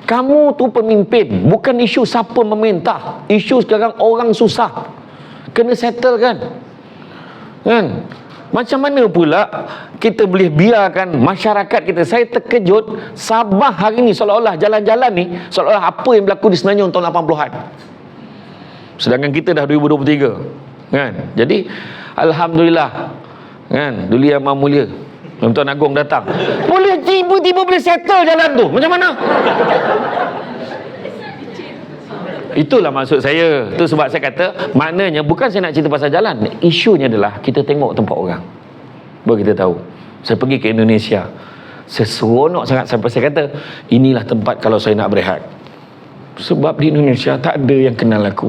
Kamu tu pemimpin, bukan isu siapa memerintah. Isu sekarang orang susah, kena settle kan. Macam mana pula kita boleh biarkan masyarakat kita? Saya terkejut, Sabah hari ni seolah-olah jalan-jalan ni seolah-olah apa yang berlaku di Semenanjung tahun 80-an. Sedangkan kita dah 2023 kan. Jadi alhamdulillah kan, Duli Yang Maha Mulia Tuan Agong datang, boleh tiba-tiba boleh settle jalan tu. Macam mana? Itulah maksud saya. Itu sebab saya kata, maknanya bukan saya nak cerita pasal jalan. Isunya adalah kita tengok tempat orang, baru kita tahu. Saya pergi ke Indonesia, saya seronok sangat sampai saya kata, inilah tempat kalau saya nak berehat. Sebab di Indonesia tak ada yang kenal aku.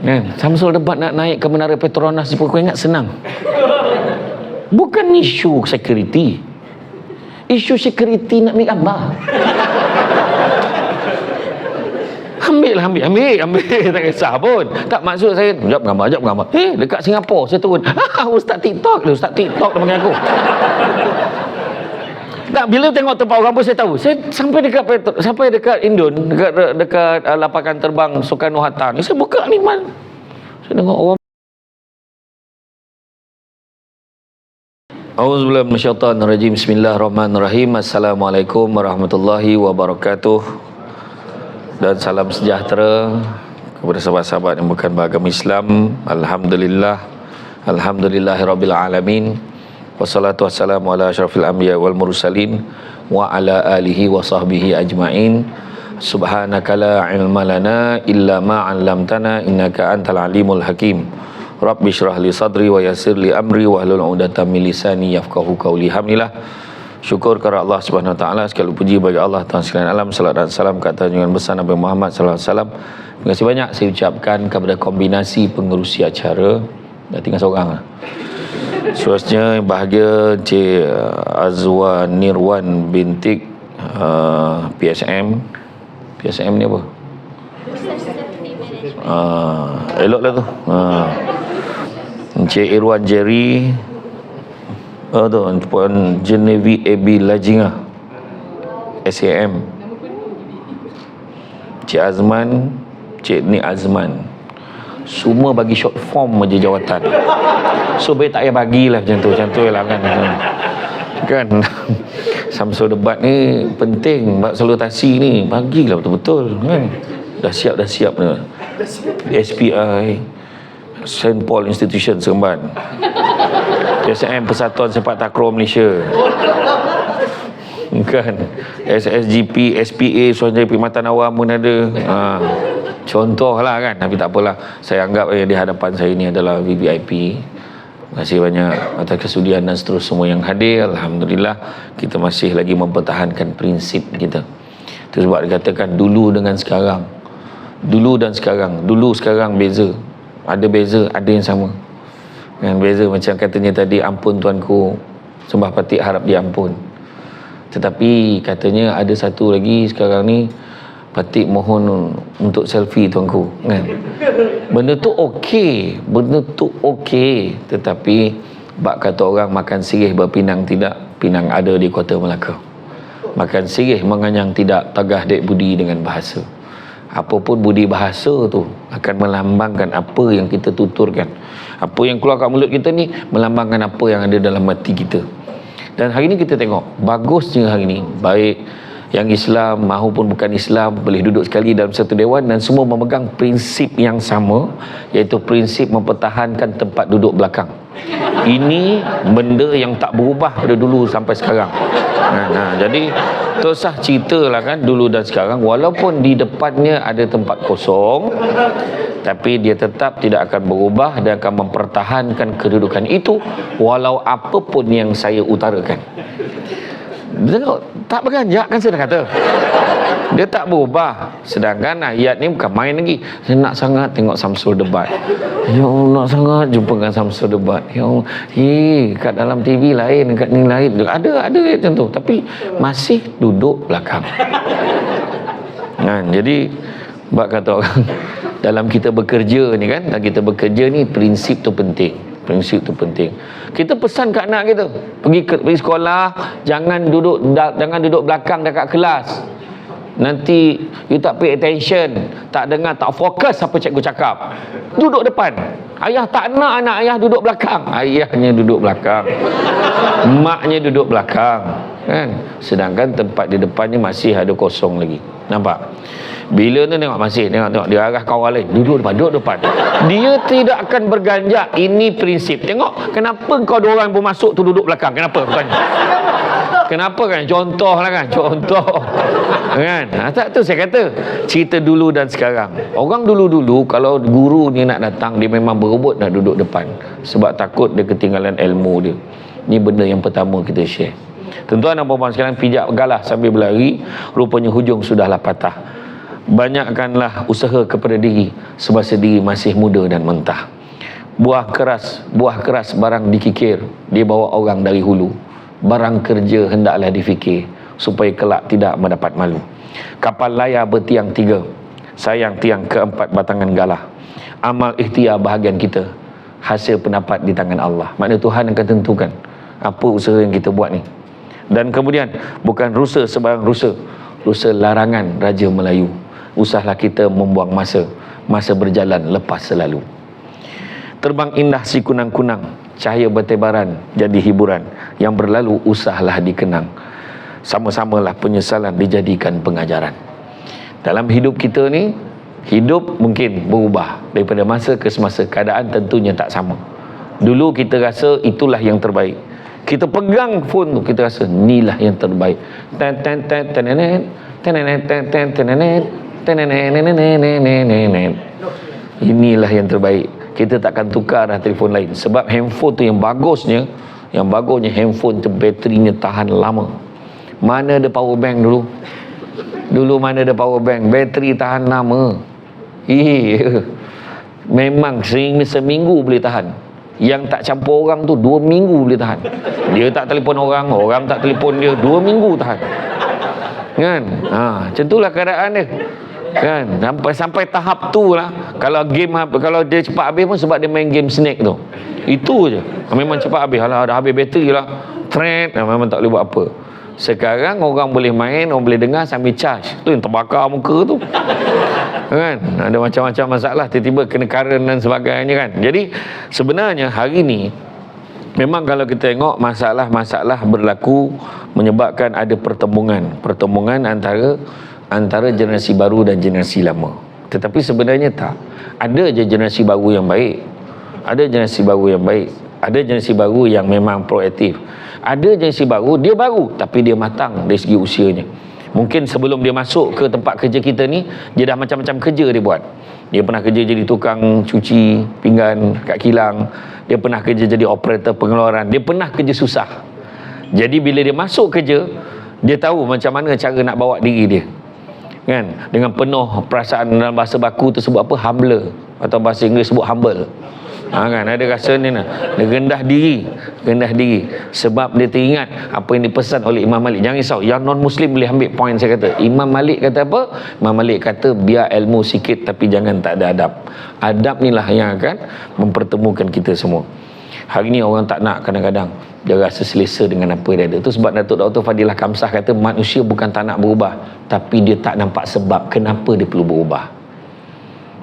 Kan? Samsul Debat nak naik ke Menara Petronas ni pun kau ingat senang. Bukan isu security. Isu security nak ambil gambar. Ambil. Tak kisah pun. Tak, maksud saya, jap gambar. Dekat Singapura saya turun. Ustaz TikTok dia panggil aku. Tak, bila tengok tempat orang pun saya tahu. Saya sampai dekat Indon, dekat lapangan terbang Soekarno-Hatta ni, saya buka ni man. Saya tengok orang. Auzubillahi minasyaitonirrajim. Bismillahirrahmanirrahim. Assalamualaikum warahmatullahi wabarakatuh. Dan salam sejahtera kepada sahabat-sahabat yang bukan beragama Islam. Alhamdulillahirabbil alamin. Wassalatu wassalamu ala asyrafil anbiya wal mursalin wa ala alihi wa sahbihi ajmain. Subhanaka la ilma lana illa ma 'allamtana innaka antal alimul hakim. Rabbi syrah li sadri wa yassir li amri wa hlul 'uqdatam min lisani yafqahu qawli. Alhamdulillah, syukur kepada Allah Subhanahu wa taala, segala puji bagi Allah Tuhan sekalian alam. Salat dan salam ke atas junjungan besar Nabi Muhammad sallallahu alaihi wasallam. Terima kasih banyak saya ucapkan kepada kombinasi pengerusi acara. Dah tinggal seorang lah. Seterusnya yang bahagia Encik Azwa Nirwan bintik PSM ni apa? Eloklah tu. Encik Irwan Jerry, tu Puan Genevieve AB Lajinga SAM, Encik Azman, Encik Ni Azman, semua bagi short form aja jawatan. So baik tak payah bagilah macam tu lah kan. Samsul Debat ni penting, bab salutasi ni bagilah betul-betul kan. Dah siap dah. SPI, St. Paul Institution Seremban, PSM Persatuan Sepak Takraw Malaysia kan, SSGP, SPA, Suruhanjaya Perkhidmatan Awam pun ada. Contoh lah kan. Tapi tak apalah, saya anggap di hadapan saya ni adalah VVIP. Terima kasih banyak atas kesudian dan seterus semua yang hadir. Alhamdulillah, kita masih lagi mempertahankan prinsip kita. Itu sebab dikatakan dulu dengan sekarang. Dulu sekarang beza. Ada beza, ada yang sama. Yang beza macam katanya tadi, ampun tuanku, sembah patik harap diampun. Tetapi katanya ada satu lagi sekarang ni, patik mohon untuk selfie tuanku kan. Benda tu okey, tetapi bak kata orang makan sirih berpinang tidak, pinang ada di Kota Melaka. Makan sirih menganyang tidak, tagah dek budi dengan bahasa. Apapun budi bahasa tu akan melambangkan apa yang kita tuturkan. Apa yang keluar kat mulut kita ni melambangkan apa yang ada dalam hati kita. Dan hari ni kita tengok, bagusnya hari ni, baik yang Islam maupun bukan Islam boleh duduk sekali dalam satu dewan dan semua memegang prinsip yang sama, iaitu prinsip mempertahankan tempat duduk belakang. Ini benda yang tak berubah dari dulu sampai sekarang. Jadi terusah ceritalah kan, dulu dan sekarang, walaupun di depannya ada tempat kosong, tapi dia tetap tidak akan berubah dan akan mempertahankan kedudukan itu walau apapun yang saya utarakan. Tengok, tak beranjak kan saya dah kata. Dia tak berubah. Sedangkan ayat ni bukan main lagi. Saya nak sangat tengok Samsul Debat. Ya Allah, nak sangat jumpa dengan Samsul Debat. Ya Allah, kat dalam TV lain, kat ni lain. Ada macam tu. Tapi masih duduk belakang. Jadi bab kata orang dalam kita bekerja ni kan, dalam kita bekerja ni prinsip tu penting. Prinsip tu penting. Kita pesan kat anak kita, pergi sekolah, jangan duduk belakang dekat kelas. Nanti you tak pay attention, tak dengar, tak fokus apa cikgu cakap. Duduk depan. Ayah tak nak anak ayah duduk belakang. Ayahnya duduk belakang. Maknya duduk belakang. Kan? Sedangkan tempat di depannya masih ada kosong lagi. Nampak? Bila tu tengok dia arah kawan lain, duduk depan. Dia tidak akan berganjak. Ini prinsip. Tengok, kenapa kau dua orang pun masuk tu duduk belakang? Kenapa? Bukannya. Kenapa kan? Contoh kan? Tak tu saya kata, cerita dulu dan sekarang. Orang dulu kalau guru ni nak datang, dia memang berebut nak duduk depan sebab takut dia ketinggalan ilmu dia. Ni benda yang pertama kita share. Tuan-tuan dan puan-puan sekalian, pijak galah sambil berlari, rupanya hujung sudahlah patah. Banyakkanlah usaha kepada diri semasa diri masih muda dan mentah. Buah keras barang dikikir, dia bawa orang dari hulu. Barang kerja hendaklah difikir, supaya kelak tidak mendapat malu. Kapal layar bertiang 3, sayang tiang keempat batangan galah. Amal ikhtiar bahagian kita, hasil pendapat di tangan Allah. Maknanya Tuhan akan tentukan apa usaha yang kita buat ni. Dan kemudian bukan rusa sebarang rusa larangan Raja Melayu. Usahlah kita membuang masa berjalan lepas selalu. Terbang indah si kunang-kunang, cahaya bertebaran jadi hiburan. Yang berlalu usahlah dikenang, sama-samalah penyesalan dijadikan pengajaran. Dalam hidup kita ni, hidup mungkin berubah daripada masa ke semasa. Keadaan tentunya tak sama. Dulu kita rasa itulah yang terbaik. Kita pegang phone tu, kita rasa inilah yang terbaik. Inilah yang terbaik. Kita takkan tukar dah telefon lain. Sebab handphone tu yang bagusnya handphone tu baterinya tahan lama. Mana ada power bank dulu mana ada power bank, bateri tahan lama. Memang seminggu boleh tahan. Yang tak campur orang tu 2 minggu boleh tahan. Dia tak telefon orang tak telefon dia, 2 minggu tahan. Kan? Macam itulah keadaan dia. Kan? Sampai tahap tu lah. Kalau dia cepat habis pun sebab dia main game snake tu. Itu je. Memang cepat habis. Dah habis bateri lah. Memang tak boleh buat apa. Sekarang orang boleh main, orang boleh dengar sambil charge. Tu yang terbakar muka tu. Kan? Ada macam-macam masalah, tiba-tiba kena current dan sebagainya kan. Jadi sebenarnya hari ni memang kalau kita tengok masalah-masalah berlaku menyebabkan ada pertembungan antara generasi baru dan generasi lama. Tetapi sebenarnya tak. Ada je generasi baru yang baik. Ada generasi baru yang memang proaktif. Ada generasi baru, dia baru tapi dia matang dari segi usianya. Mungkin sebelum dia masuk ke tempat kerja kita ni, dia dah macam-macam kerja dia buat. Dia pernah kerja jadi tukang cuci pinggan kat kilang. Dia pernah kerja jadi operator pengeluaran. Dia pernah kerja susah. Jadi bila dia masuk kerja, dia tahu macam mana cara nak bawa diri dia. Kan? Dengan penuh perasaan. Dalam bahasa baku tu sebut apa? Humble. Atau bahasa Inggeris sebut humble. Kan? Ada rasa ni dia rendah diri. Sebab dia teringat apa yang dipesan oleh Imam Malik. Jangan risau, yang non-Muslim boleh ambil poin saya kata. Imam Malik kata apa? Imam Malik kata biar ilmu sikit tapi jangan tak ada adab. Adab ni lah yang akan mempertemukan kita semua. Hari ni orang tak nak, kadang-kadang dia rasa selesa dengan apa dia ada. Itu sebab Datuk Dr. Fadilah Kamsah kata manusia bukan tak nak berubah, tapi dia tak nampak sebab kenapa dia perlu berubah.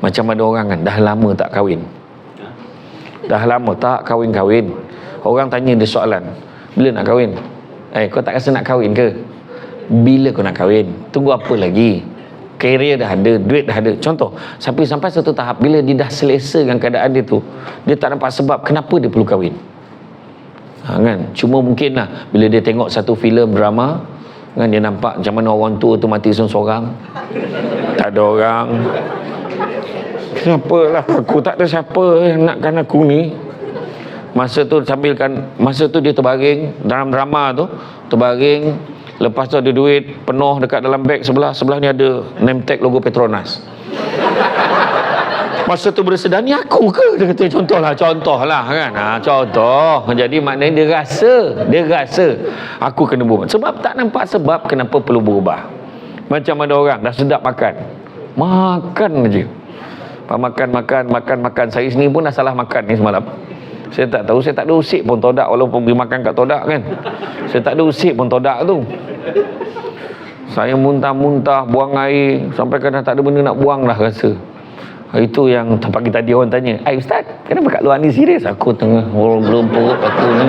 Macam ada orang kan dah lama tak kahwin, orang tanya dia soalan, bila nak kahwin? Kau tak rasa nak kahwin ke? Bila kau nak kahwin? Tunggu apa lagi? Kerja dah ada, duit dah ada. Contoh, sampai satu tahap bila dia dah selesa dengan keadaan dia tu, dia tak nampak sebab kenapa dia perlu kahwin. Kan? Cuma mungkin lah bila dia tengok satu filem drama kan, dia nampak macam mana orang tua tu mati seorang-seorang, tak ada orang. Kenapalah aku tak ada siapa yang nakkan aku ni. Masa tu dia terbaring dalam drama tu, terbaring, lepas tu ada duit penuh dekat dalam beg sebelah ni ada name tag logo Petronas. Masa tu bersedar, ni aku ke? Dia kata contohlah kan. Contoh. Jadi maknanya dia rasa aku kena berubah. Sebab tak nampak sebab kenapa perlu berubah. Macam ada orang dah sedap makan je. Makan. Saya sendiri pun dah salah makan ni semalam. Saya tak tahu, saya tak ada usik pun todak walaupun pergi makan kat todak kan. Saya tak ada usik pun todak tu. Saya muntah-muntah, buang air, sampai kadang tak ada benda nak buang dah rasa. Itu yang pagi tadi orang tanya, Ustaz, kenapa kat luar ni serius? Aku tengah belum perut aku ni.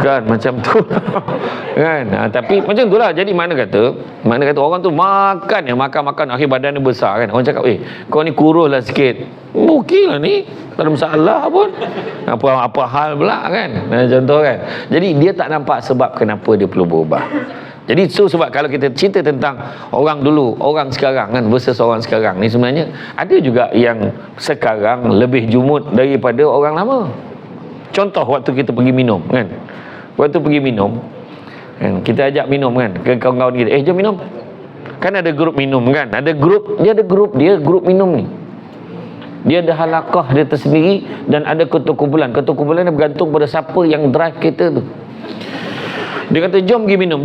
Kan macam tu. Kan. Tapi macam tu lah. Jadi mana kata orang tu makan akhir badan dia besar kan. Orang cakap, kau ni kurus lah sikit. Okey lah ni, tak ada masalah pun. Apa hal pula kan. Contoh kan. Jadi dia tak nampak sebab kenapa dia perlu berubah. Jadi sebab kalau kita cerita tentang orang dulu, orang sekarang kan versus orang sekarang ni, sebenarnya ada juga yang sekarang lebih jumut daripada orang lama. Contoh waktu kita pergi minum kan. Waktu pergi minum kan, kita ajak minum kan ke kawan-kawan kita, jom minum. Kan ada grup minum kan. Dia grup minum ni. Dia ada halakah dia tersendiri dan ada ketua kumpulan. Ketua kumpulan dia bergantung pada siapa yang drive kereta tu. Dia kata jom pergi minum.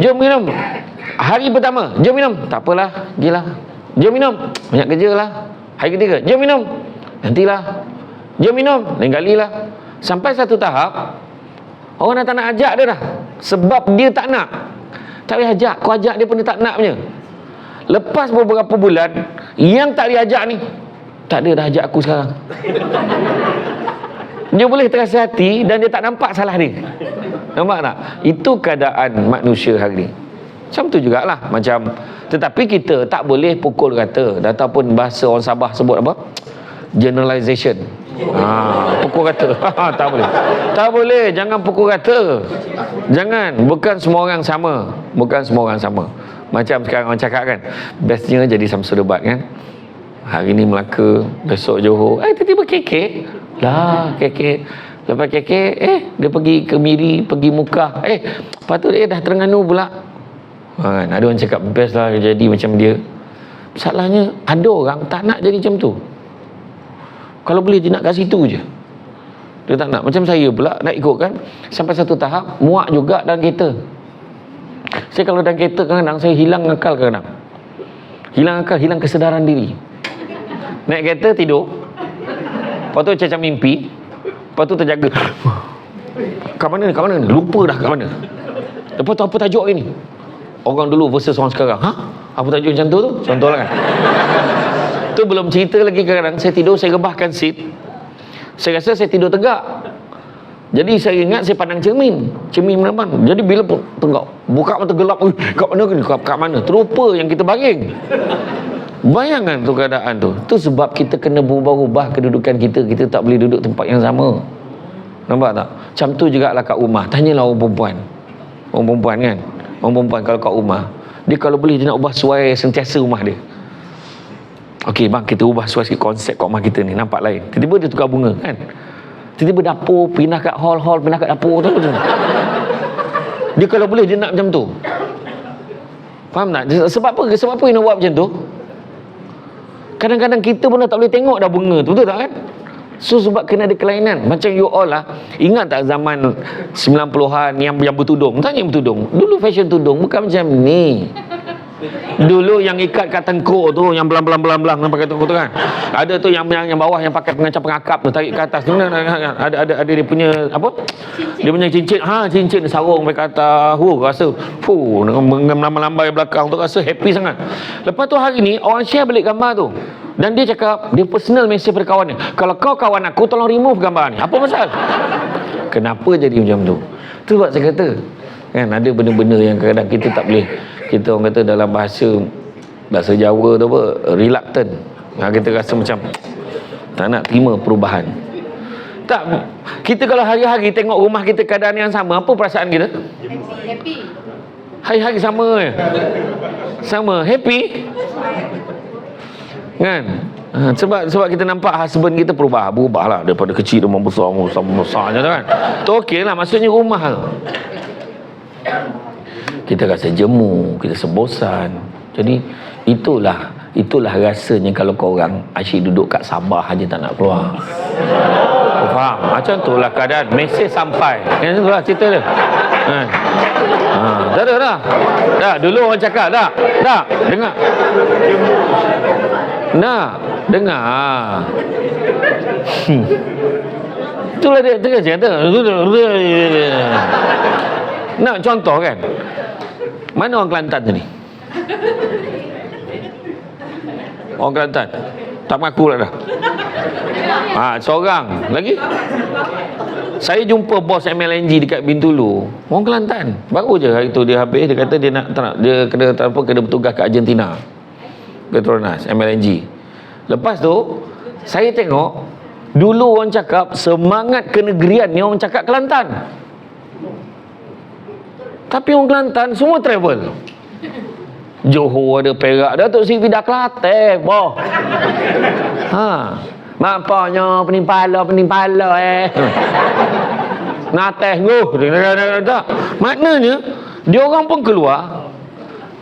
Hari pertama, jom minum. Tak apalah, gilah. Jom minum. Banyak kerja lah. Hari ketiga, jom minum. Nantilah. Jom minum. Lain kali lah. Sampai satu tahap, orang dah tak nak ajak dia dah. Sebab dia tak nak. Tak boleh ajak. Kau ajak dia pun dia tak nak punya. Lepas beberapa bulan, yang tak diajak ni, tak ada dah ajak aku sekarang. Dia boleh terasa hati dan dia tak nampak salah dia. Nampak tak? Itu keadaan manusia hari ni. Macam tu jugalah. Tetapi kita tak boleh pukul rata. Ataupun bahasa orang Sabah sebut apa? Generalization. Pukul rata. Tak boleh. Jangan pukul rata. Jangan. Bukan semua orang sama. Macam sekarang orang cakap kan, bestnya jadi Samsul Debat kan. Hari ni Melaka, besok Johor, tiba-tiba KK lah, KK. Lepas KK, dia pergi ke Miri, pergi Mukah, lepas tu dah Terengganu pula. Kan, ada orang cakap best lah jadi macam dia. Masalahnya ada orang tak nak jadi macam tu. Kalau boleh dia nak kat situ je. Dia tak nak. Macam saya pula nak ikutkan sampai satu tahap muak juga dalam kereta. Saya kalau dalam kereta kadang-kadang saya hilang akal kadang-kadang. Hilang akal, hilang kesedaran diri. Naik kereta tidur. Lepas tu macam mimpi. Lepas tu terjaga. Kat mana ni? Lupa dah kat mana. Lepas tu apa tajuk ni? Orang dulu versus orang sekarang. Apa tajuk macam tu? Contohlah kan. Tu belum cerita lagi kadang-kadang saya tidur, saya rebahkan seat. Saya rasa saya tidur tegak. Jadi saya ingat saya pandang cermin mana. Jadi bila tengok buka mata gelap, kat mana? Terupa yang kita baring. Bayangkan tu keadaan tu. Tu sebab kita kena berubah-ubah kedudukan kita. Kita tak boleh duduk tempat yang sama. Nampak tak? Macam tu jugalah kat rumah. Tanyalah orang perempuan. Orang perempuan kan. Orang perempuan kalau kat rumah, dia kalau boleh dia nak ubah suai sentiasa rumah dia. Okey bang, kita ubah suai sikit konsep kat rumah kita ni. Nampak lain. Tiba-tiba dia tukar bunga kan. Tiba-tiba dapur, pindah kat hall, pindah kat dapur tu. Dia kalau boleh dia nak macam tu. Faham tak? Sebab apa dia nak buat macam tu? Kadang-kadang kita pun dah tak boleh tengok dah bunga tu, betul tak kan? So sebab kena ada kelainan. Macam you all lah, ingat tak zaman 90-an yang bertudung? Tanya yang bertudung. Dulu fashion tudung bukan macam ni. Dulu yang ikat kat tengkuk tu, yang belang-belang nampak kat tengkuk tu kan. Ada tu yang bawah yang pakai pengacap-pengakap tu, tarik ke atas tu. Ada dia punya apa? Dia punya cincin sarung sampai ke atas. Rasa melambai belakang tu, rasa happy sangat. Lepas tu hari ni orang share balik gambar tu. Dan dia cakap, dia personal message pada kawan dia. Kalau kau kawan aku, tolong remove gambar ni. Apa masalah? Kenapa jadi macam tu? Tu sebab saya kata, kan ada benda-benda yang kadang-kadang kita tak boleh. Kita orang kata dalam bahasa Jawa tu apa, reluctant. Kita rasa macam tak nak terima perubahan. Tak, kita kalau hari-hari tengok rumah kita keadaan yang sama, apa perasaan kita? Happy. Hari-hari sama je. Sama, happy. Kan? Sebab kita nampak husband kita berubah lah daripada kecil dia membesar-besarnya kan. Tu okey lah, maksudnya rumah tu. Kita rasa jemu, kita sebosan. Jadi itulah rasanya kalau korang asyik duduk kat Sabah aja tak nak keluar. Kau faham? Macam tu lah keadaan. Mesej sampai. Yang tu lah cerita dia. Dah. Dah, dulu orang cakap dah. Dengar. Dengar. Itulah dia tengah kata. Nak contoh kan? Mana orang Kelantan tu ni? Orang Kelantan tak mengaku lah dah. Seorang lagi. Saya jumpa bos MLNG dekat Bintulu, orang Kelantan. Baru je hari tu dia habis, dia kata dia nak dia kena bertugas ke Argentina, Petronas MLNG. Lepas tu saya tengok dulu orang cakap semangat kenegerian ni orang cakap Kelantan. Tapi orang Kelantan semua travel. Johor ada, Perak ada, Tok Sri dah Kelantan boh. Mampanya penimpala Nateh nguh. Maknanya dia orang pun keluar.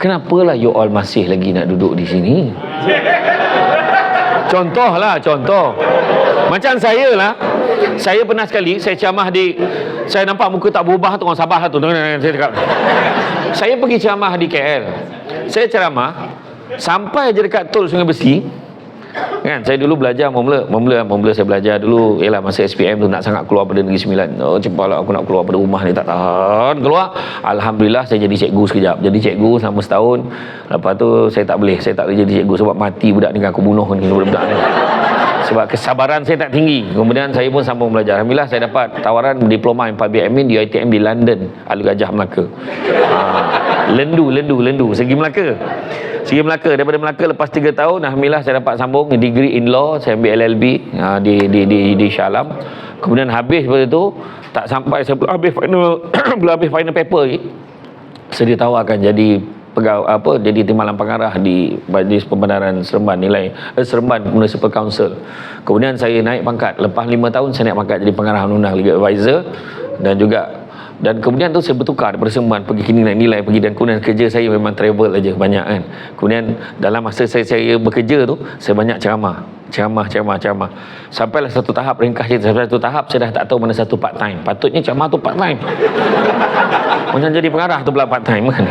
Kenapalah you all masih lagi nak duduk di sini? Contoh. Macam saya lah. Saya pernah sekali saya ceramah saya nampak muka tak berubah tu orang Sabah tu. Saya pergi ceramah di KL. Saya ceramah sampai je dekat tol Sungai Besi. Kan saya dulu belajar mula saya belajar dulu ialah masa SPM tu nak sangat keluar pada Negeri Sembilan. Cepatlah aku nak keluar pada rumah ni, tak tahan keluar. Alhamdulillah saya jadi cikgu sekejap. Jadi cikgu selama setahun. Lepas tu saya tak boleh jadi cikgu sebab mati budak ni, aku bunuh ni budak ni. Sebab kesabaran saya tak tinggi. Kemudian saya pun sambung belajar. Alhamdulillah saya dapat tawaran diploma in public admin di UiTM di London, Alur Gajah, Melaka. Lendu segi Melaka. Daripada Melaka lepas 3 tahun alhamdulillah saya dapat sambung degree in law. Saya ambil LLB di Shah Alam. Kemudian habis pada tu tak sampai saya belum habis final paper ni, saya ditawarkan jadi jadi timbalan pengarah di Majlis Pembenaran Seremban Seremban Municipal Council. Kemudian saya naik pangkat. Lepas 5 tahun saya naik pangkat jadi pengarah undang-undang legal advisor, dan kemudian tu saya bertukar daripada Seremban pergi kini naik nilai pergi, dan kemudian kerja saya memang travel aja banyak kan. Kemudian dalam masa saya bekerja tu saya banyak ceramah. Sampailah satu tahap, ringkas cerita, sampai satu tahap saya dah tak tahu mana satu part time. Patutnya ceramah tu part time. Macam jadi pengarah tu pula part time kan.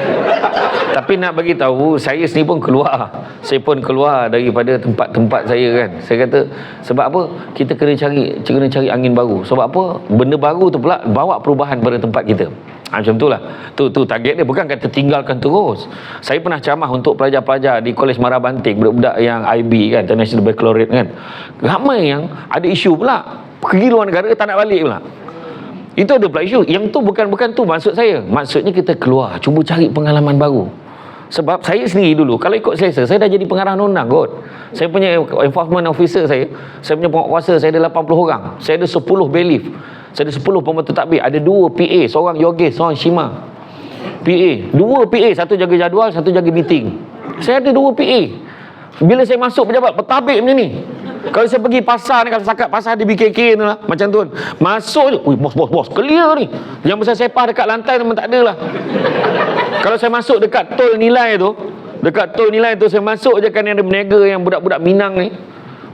Tapi nak bagi tahu, saya sendiri pun keluar. Saya pun keluar daripada tempat-tempat saya kan. Saya kata sebab apa? Kita kena cari angin baru. Sebab apa? Benda baru tu pula bawa perubahan pada tempat kita. Macam itulah. Tu target dia, bukan kata tinggalkan terus. Saya pernah ceramah untuk pelajar-pelajar di Kolej Mara Banting, budak-budak yang IB kan, International Baccalaureate kan. Ramai yang ada isu pula. Pergi luar negara tak nak balik pula. Itu ada pula isu. Yang tu bukan tu maksud saya. Maksudnya kita keluar, cuba cari pengalaman baru. Sebab saya sendiri dulu, kalau ikut selesa, saya dah jadi pengarah undang kot. Saya punya enforcement officer saya punya penguatkuasa, saya ada 80 orang. Saya ada 10 bailiff. Saya ada 10 pembantu tadbir. Ada 2 PA, seorang Yogis, seorang Shima. PA, 2 PA, satu jaga jadual, satu jaga meeting. Saya ada 2 PA. Bila saya masuk pejabat, bertabik macam ni. Kalau saya pergi pasar ni, kalau sakat pasar di BKK ni lah, macam tu kan. Masuk je, bos, clear ni. Yang besar sepah dekat lantai memang tak ada lah. Kalau saya masuk dekat tol nilai tu, saya masuk je kan, yang ada berniaga yang budak-budak Minang ni,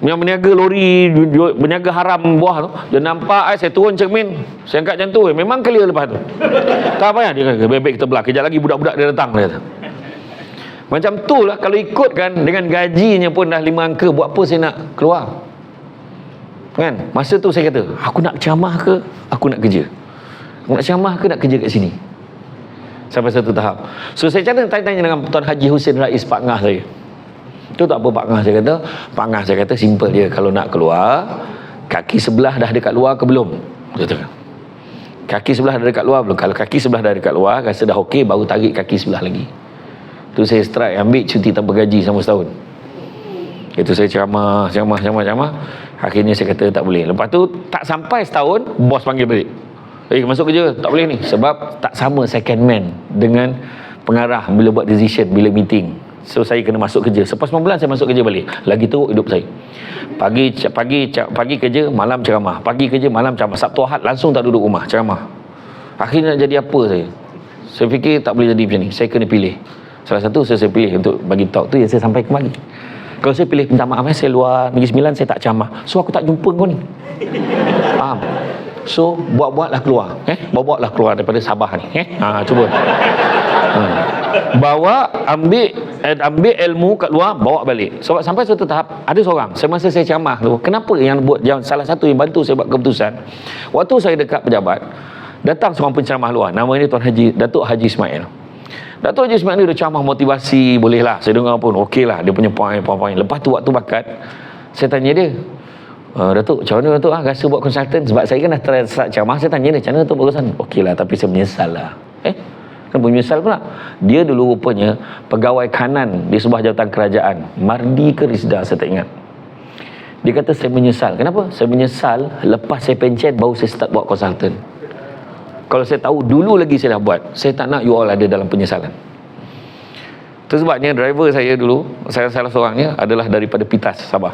yang berniaga lori, berniaga haram buah tu, dia nampak saya turun cermin, saya angkat macam tu, memang clear lepas tu. Tak payah dia kata, baik kita belah, kejap lagi budak-budak dia datang, dia kata. Macam tu lah, kalau ikut kan, dengan gajinya pun dah 5 angka, buat apa saya nak keluar kan. Masa tu saya kata, aku nak ceramah ke aku nak kerja, aku nak ceramah ke nak kerja kat sini. Sampai satu tahap, so saya tanya dengan Tuan Haji Hussein Rais, Pak Ngah saya. Tu tak apa Pak Ngah, saya kata simple je, kalau nak keluar, kaki sebelah dah dekat luar ke belum? Dia kata kaki sebelah dah dekat luar belum? Kalau kaki sebelah dah dekat luar, rasa dah okey, baru tarik kaki sebelah lagi. Tu saya strike, ambil cuti tanpa gaji selama setahun. Itu saya ceramah. Akhirnya saya kata tak boleh. Lepas tu tak sampai setahun, bos panggil balik. Masuk kerja, tak boleh ni. Sebab tak sama second man dengan pengarah bila buat decision, bila meeting. So saya kena masuk kerja. Selepas 9 bulan saya masuk kerja balik. Lagi teruk hidup saya. Pagi kerja, malam ceramah. Pagi kerja, malam ceramah. Sabtu Ahad langsung tak duduk rumah, ceramah. Akhirnya nak jadi apa saya? Saya fikir tak boleh jadi macam ni. Saya kena pilih. Salah satu saya pilih untuk bagi talk tu yang saya sampai kembali. Kalau saya pilih minta maaf, saya luar Negeri Sembilan, saya tak ceramah. So aku tak jumpa kau ni. Faham? So buat-buatlah keluar. Buat-buatlah keluar daripada Sabah ni. Cuba. Bawa, ambil ilmu kat luar, bawa balik. Sebab sampai suatu tahap, ada seorang, semasa saya ceramah tu, kenapa yang buat, salah satu yang bantu saya buat keputusan, waktu saya dekat pejabat, datang seorang penceramah luar, nama dia Tuan Haji, Datuk Haji Ismail. Datuk Haji Ismail ni dia ceramah motivasi, boleh lah, saya dengar pun, okey lah, dia punya poin. Lepas tu waktu bakat, saya tanya dia, Datuk, macam mana Datuk rasa buat konsultan? Sebab saya kan dah start ceramah, saya tanya dia, macam mana Datuk buat konsultan? Okey lah, tapi saya menyesal lah. Kenapa menyesal pula? Dia dulu rupanya pegawai kanan di sebuah jawatan kerajaan, Mardi ke Rizda, saya tak ingat. Dia kata saya menyesal. Kenapa? Saya menyesal lepas saya pencen baru saya start buat konsultan. Kalau saya tahu dulu lagi saya dah buat, saya tak nak you all ada dalam penyesalan. Itu sebabnya driver saya dulu, saya salah seorangnya adalah daripada Pitas, Sabah.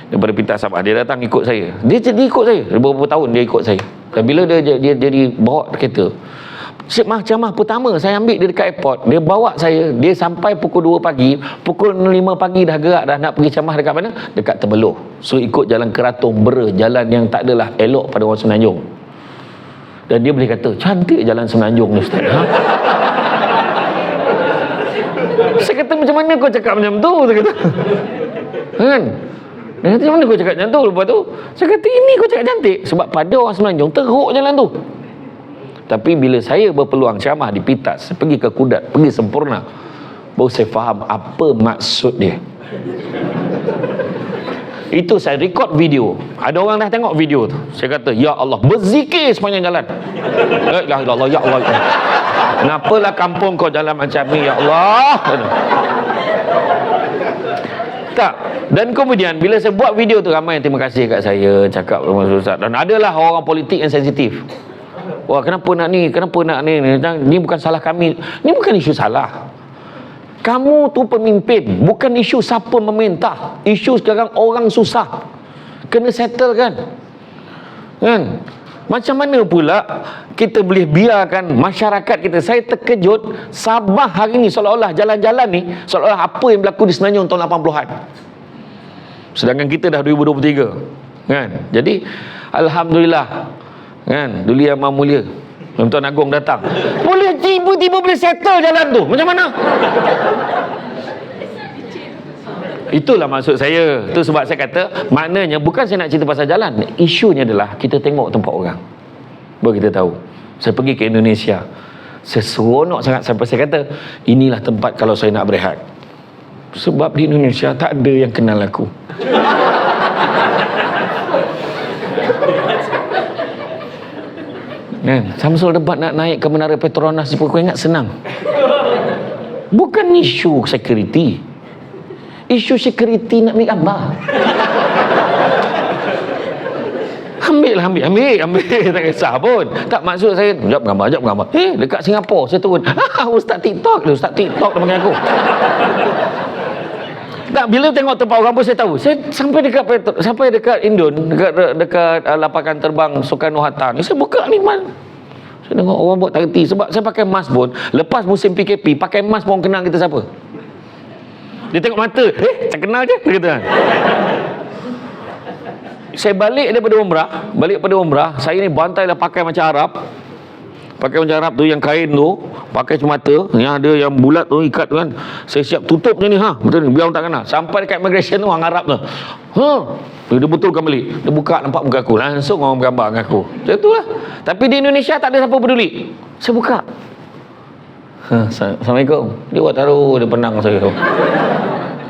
Daripada Pitas, Sabah. Dia datang ikut saya. Dia ikut saya. Beberapa tahun dia ikut saya. Dan bila dia jadi bawa kereta, ceramah pertama saya ambil dia dekat airport, dia bawa saya, dia sampai pukul 2 pagi, pukul 5 pagi dah gerak dah nak pergi ceramah dekat mana? Dekat Tebeloh. So ikut jalan Keratung, Bera, jalan yang tak adalah elok pada orang Semenanjung. Dan dia boleh kata, cantik jalan Semenanjung ni Ustaz. Saya kata, macam mana kau cakap macam tu? Saya kata, kan? Dia kata, macam mana kau cakap macam tu? Lepas tu, saya kata, ini kau cakap cantik. Sebab pada orang Semenanjung, teruk jalan tu. Tapi bila saya berpeluang ceramah di Pitas, pergi ke Kudat, pergi Sempurna, baru saya faham apa maksud dia. Itu saya record video. Ada orang dah tengok video tu. Saya kata, ya Allah, berzikir sepanjang jalan. La ilaha illallah, ya Allah. Kenapalah kampung kau jalan macam ni, ya Allah. Tak. Dan kemudian bila saya buat video tu, ramai yang terima kasih kat saya, cakap Ustaz. Dan adalah orang politik yang sensitif. Wah, kenapa nak ni? Ni bukan salah kami. Ni bukan isu salah. Kamu tu pemimpin, bukan isu siapa memerintah. Isu sekarang orang susah. Kena settle kan? Macam mana pula kita boleh biarkan masyarakat kita? Saya terkejut, Sabah hari ni seolah-olah jalan-jalan ni, seolah-olah apa yang berlaku di Semenanjung tahun 80-an. Sedangkan kita dah 2023. Kan? Jadi, alhamdulillah. Kan, Duli Yang Maha Mulia Tuan Agong datang, boleh tiba-tiba boleh settle jalan tu. Macam mana? Itulah maksud saya. Itu sebab saya kata, maknanya bukan saya nak cerita pasal jalan, isunya adalah kita tengok tempat orang baru kita tahu. Saya pergi ke Indonesia, saya seronok sangat sampai saya kata, inilah tempat kalau saya nak berehat. Sebab di Indonesia tak ada yang kenal aku. Kan? Samsul debat nak naik ke Menara Petronas, kau ingat senang. Bukan isu security. Isu security nak ambil gambar. Ambil. Tak kisah pun. Tak, maksud saya, jap gambar. Dekat Singapura saya turun. Ustaz TikTok dia panggil aku. Tak, bila tengok tempat orang pun saya tahu. Saya sampai dekat Indon, dekat lapangan terbang Soekarno-Hatta ni, saya buka ni saya tengok orang buat tak reti. Sebab saya pakai mask pun, lepas musim PKP, pakai mask pun kenal kita siapa. Dia tengok mata, tak kenal je, dia kata. Saya balik daripada umrah, saya ni bantai lah pakai macam Arab. Pakai macam Arab tu, yang kain tu, pakai semata, yang ada yang bulat tu, ikat tu kan. Saya siap tutup je ni, betul ni, biar orang tak kenal. Sampai dekat immigration tu, orang Arab tu, dia betulkan balik. Dia buka, nampak muka aku, langsung orang bergambar dengan aku. Macam tu lah. Tapi di Indonesia tak ada siapa peduli. Saya buka, Assalamualaikum. Dia buat taruh, dia penang saya tu.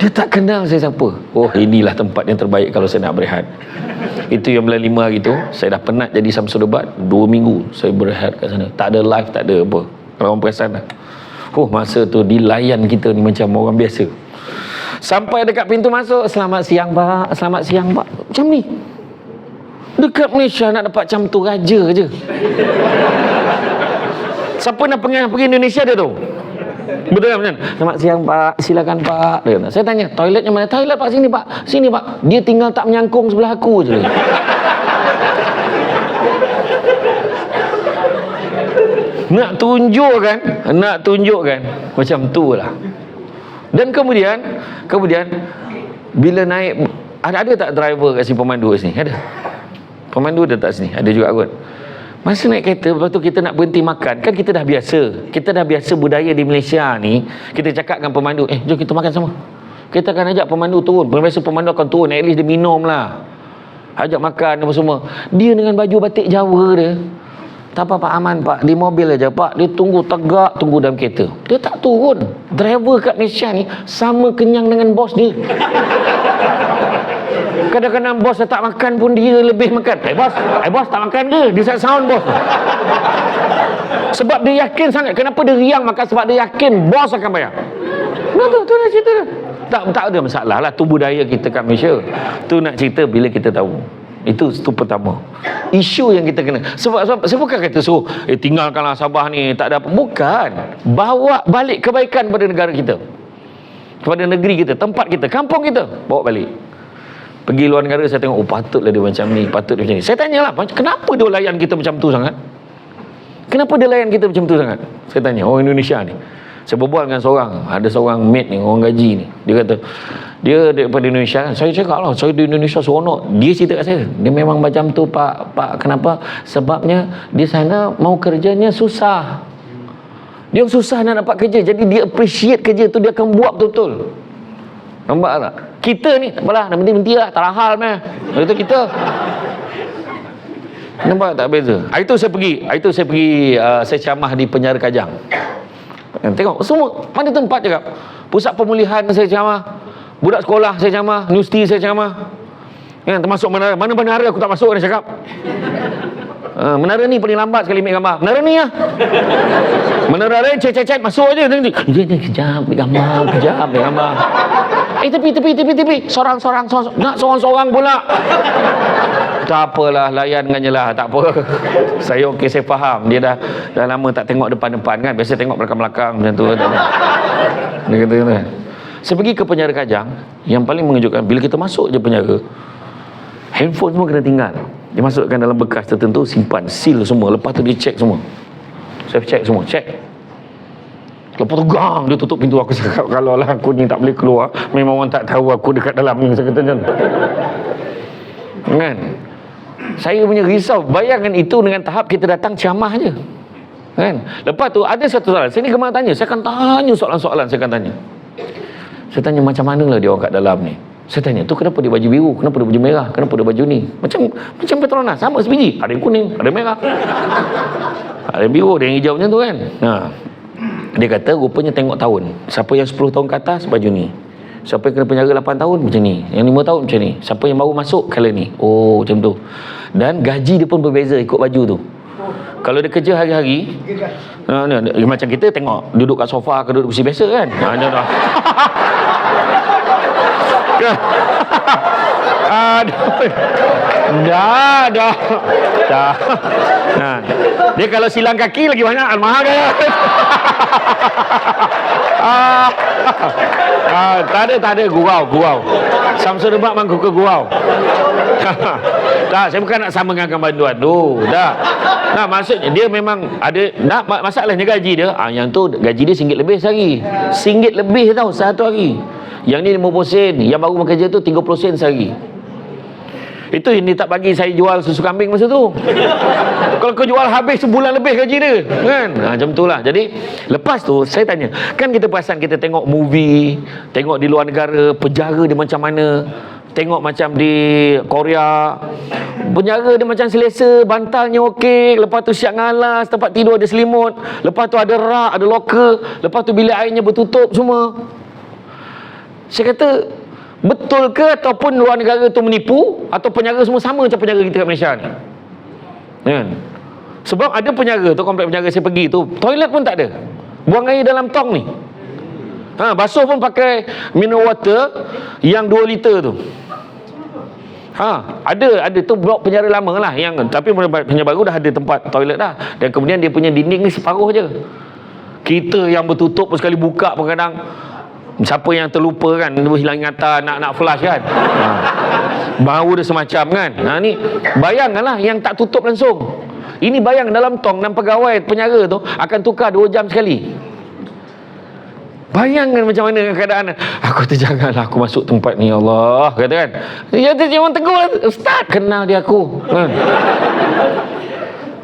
Dia tak kenal saya siapa. Oh, inilah tempat yang terbaik kalau saya nak berehat. Itu yang bulan 5 hari tu, saya dah penat jadi Samsul Debat. 2 minggu saya berehat kat sana. Tak ada live, tak ada apa. Kalau orang perasan lah. Masa tu dilayan kita ni macam orang biasa. Sampai dekat pintu masuk, selamat siang Pak. Macam ni. Dekat Malaysia nak dapat macam tu raja je. Siapa nak pergi Indonesia dia tu? Betul kan? Selamat siang Pak, silakan Pak. Saya tanya, toiletnya mana? Toilet Pak, sini Pak. Dia tinggal tak menyangkung sebelah aku je. Nak tunjukkan macam tu lah. Dan kemudian bila naik, ada tak driver kat sini, pemandu kat sini? Ada. Pemandu ada tak sini? Ada juga kot. Masa naik kereta, lepas tu kita nak berhenti makan, kan kita dah biasa budaya di Malaysia ni. Kita cakap dengan pemandu, jom kita makan sama. Kita akan ajak pemandu turun. Biasa pemandu akan turun, at least dia minum lah, ajak makan apa semua. Dia dengan baju batik Jawa dia, tak apa Pak Aman Pak, di mobil aja Pak, dia tunggu tegak, tunggu dalam kereta, dia tak turun. Driver kat Malaysia ni sama kenyang dengan bos dia. Kadang-kadang bos dah tak makan pun dia lebih makan. Bos tak makan ke? Dia set sound bos. Sebab dia yakin sangat. Kenapa dia riang makan? Sebab dia yakin bos akan bayar. Tu dah cerita dah. Tak ada masalah lah. Tu budaya kita kat Malaysia. Tu nak cerita bila kita tahu. Itu pertama. Isu yang kita kena. Sebab saya bukan kata suruh tinggalkanlah Sabah ni, tak ada apa. Bukan. Bawa balik kebaikan pada negara kita, kepada negeri kita, tempat kita, kampung kita. Bawa balik. Pergi luar negara, saya tengok, patutlah dia macam ni, patut dia macam ni. Saya tanyalah, kenapa dia layan kita macam tu sangat? Kenapa dia layan kita macam tu sangat? Saya tanya, orang Indonesia ni. Saya berbual dengan ada seorang mate ni, orang gaji ni. Dia kata, dia daripada Indonesia kan. Saya cakap lah, saya di Indonesia seronok. Dia cerita kat saya, dia memang macam tu Pak, kenapa? Sebabnya di sana mau kerjanya susah. Dia susah nak dapat kerja, jadi dia appreciate kerja tu, dia akan buat betul-betul. Nampak tak? Kita ni tak apalah, nak berhenti lah, tak lahal meh. Itu kita. Nampak tak beza? Hari tu saya pergi saya ceramah di penjara Kajang. Tengok semua, mana tempat cakap. Pusat pemulihan saya ceramah, budak sekolah saya ceramah, universiti saya ceramah. Termasuk menara. Mana menara aku tak masuk dia cakap. Menara ni paling lambat sekali ambil gambar. Menara ni lah. Menara lain cet masuk je. Kejap ambil gambar. Tepi. Sorang. Nak sorang pula. Tak apalah, layan dengannya lah. Tak apa. Saya okey, saya faham. Dia dah lama tak tengok depan-depan kan. Biasa tengok belakang-belakang macam tu. Dia kata. Saya pergi ke penjara Kajang. Yang paling mengejutkan, bila kita masuk je penjara, handphone semua kena tinggal. Dia masukkan dalam bekas tertentu, simpan, seal semua. Lepas tu dia check semua. Saya check semua, lepas tu gang, dia tutup pintu. Aku cakap, kalau lah aku ni tak boleh keluar, memang orang tak tahu aku dekat dalam ni. Saya kata macam kan? Saya punya risau. Bayangkan itu dengan tahap kita datang ceramah je kan? Lepas tu ada satu soalan, saya ni gemar tanya. Saya akan tanya soalan-soalan. Saya tanya macam mana lah dia orang kat dalam ni. Saya tanya, tu kenapa dia baju biru? Kenapa dia baju merah? Kenapa dia baju ni? Macam Petronas, sama sebiji. Ada yang kuning, ada yang merah. Ada yang biru, ada yang hijau macam tu kan. Dia kata, rupanya tengok tahun. Siapa yang 10 tahun ke atas, baju ni. Siapa yang kena penjara 8 tahun, macam ni. Yang 5 tahun, macam ni. Siapa yang baru masuk, colour ni. Oh, macam tu. Dan gaji dia pun berbeza ikut baju tu. Kalau dia kerja hari-hari, macam kita tengok, duduk kat sofa ke duduk kursi biasa kan. Dah. Dia kalau silang kaki lagi banyak mahal kan. Tak ada gurau. Samsul Demak mangku ke gurau. Tak, saya bukan nak sama dengan bantuan tu. Dah. Maksudnya dia memang ada masalahnya gaji dia. Yang tu gaji dia RM1 lebih sehari. RM1 lebih tau satu hari. Yang ni 50 sen, yang baru bekerja tu 30 sen sehari. Itu yang dia tak bagi saya jual susu kambing masa tu. Kalau kau jual habis sebulan lebih gaji dia kan. Macam tu lah. Jadi lepas tu saya tanya, kan kita perasan kita tengok movie, tengok di luar negara penjara dia macam mana, tengok macam di Korea penjara dia macam selesa, bantalnya okey, lepas tu siap ngalas, tempat tidur ada selimut, lepas tu ada rak, ada locker, lepas tu bilik airnya bertutup semua. Saya kata, betul ke ataupun luar negara tu menipu, atau penjara semua sama macam penjara kita kat Malaysia ni? Kan? Sebab ada penjara tu, komplek penjara saya pergi tu, toilet pun tak ada. Buang air dalam tong ni. Basuh pun pakai mineral water yang 2 liter tu. Ada tu blok penjara lama lah yang, tapi penjara baru dah ada tempat toilet dah. Dan kemudian dia punya dinding ni separuh je. Kita yang bertutup pun sekali buka pun kadang, siapa yang terlupa kan, hilang ingatan, nak flash kan. Bau dia semacam kan. Ni bayangkanlah yang tak tutup langsung. Ini bayang dalam tong, 6 pegawai penjara tu akan tukar 2 jam sekali. Bayangkan macam mana keadaan. Aku terjanganlah aku masuk tempat ni, Allah, kata kan. Dia orang tegur, Ustaz, kenal dia aku.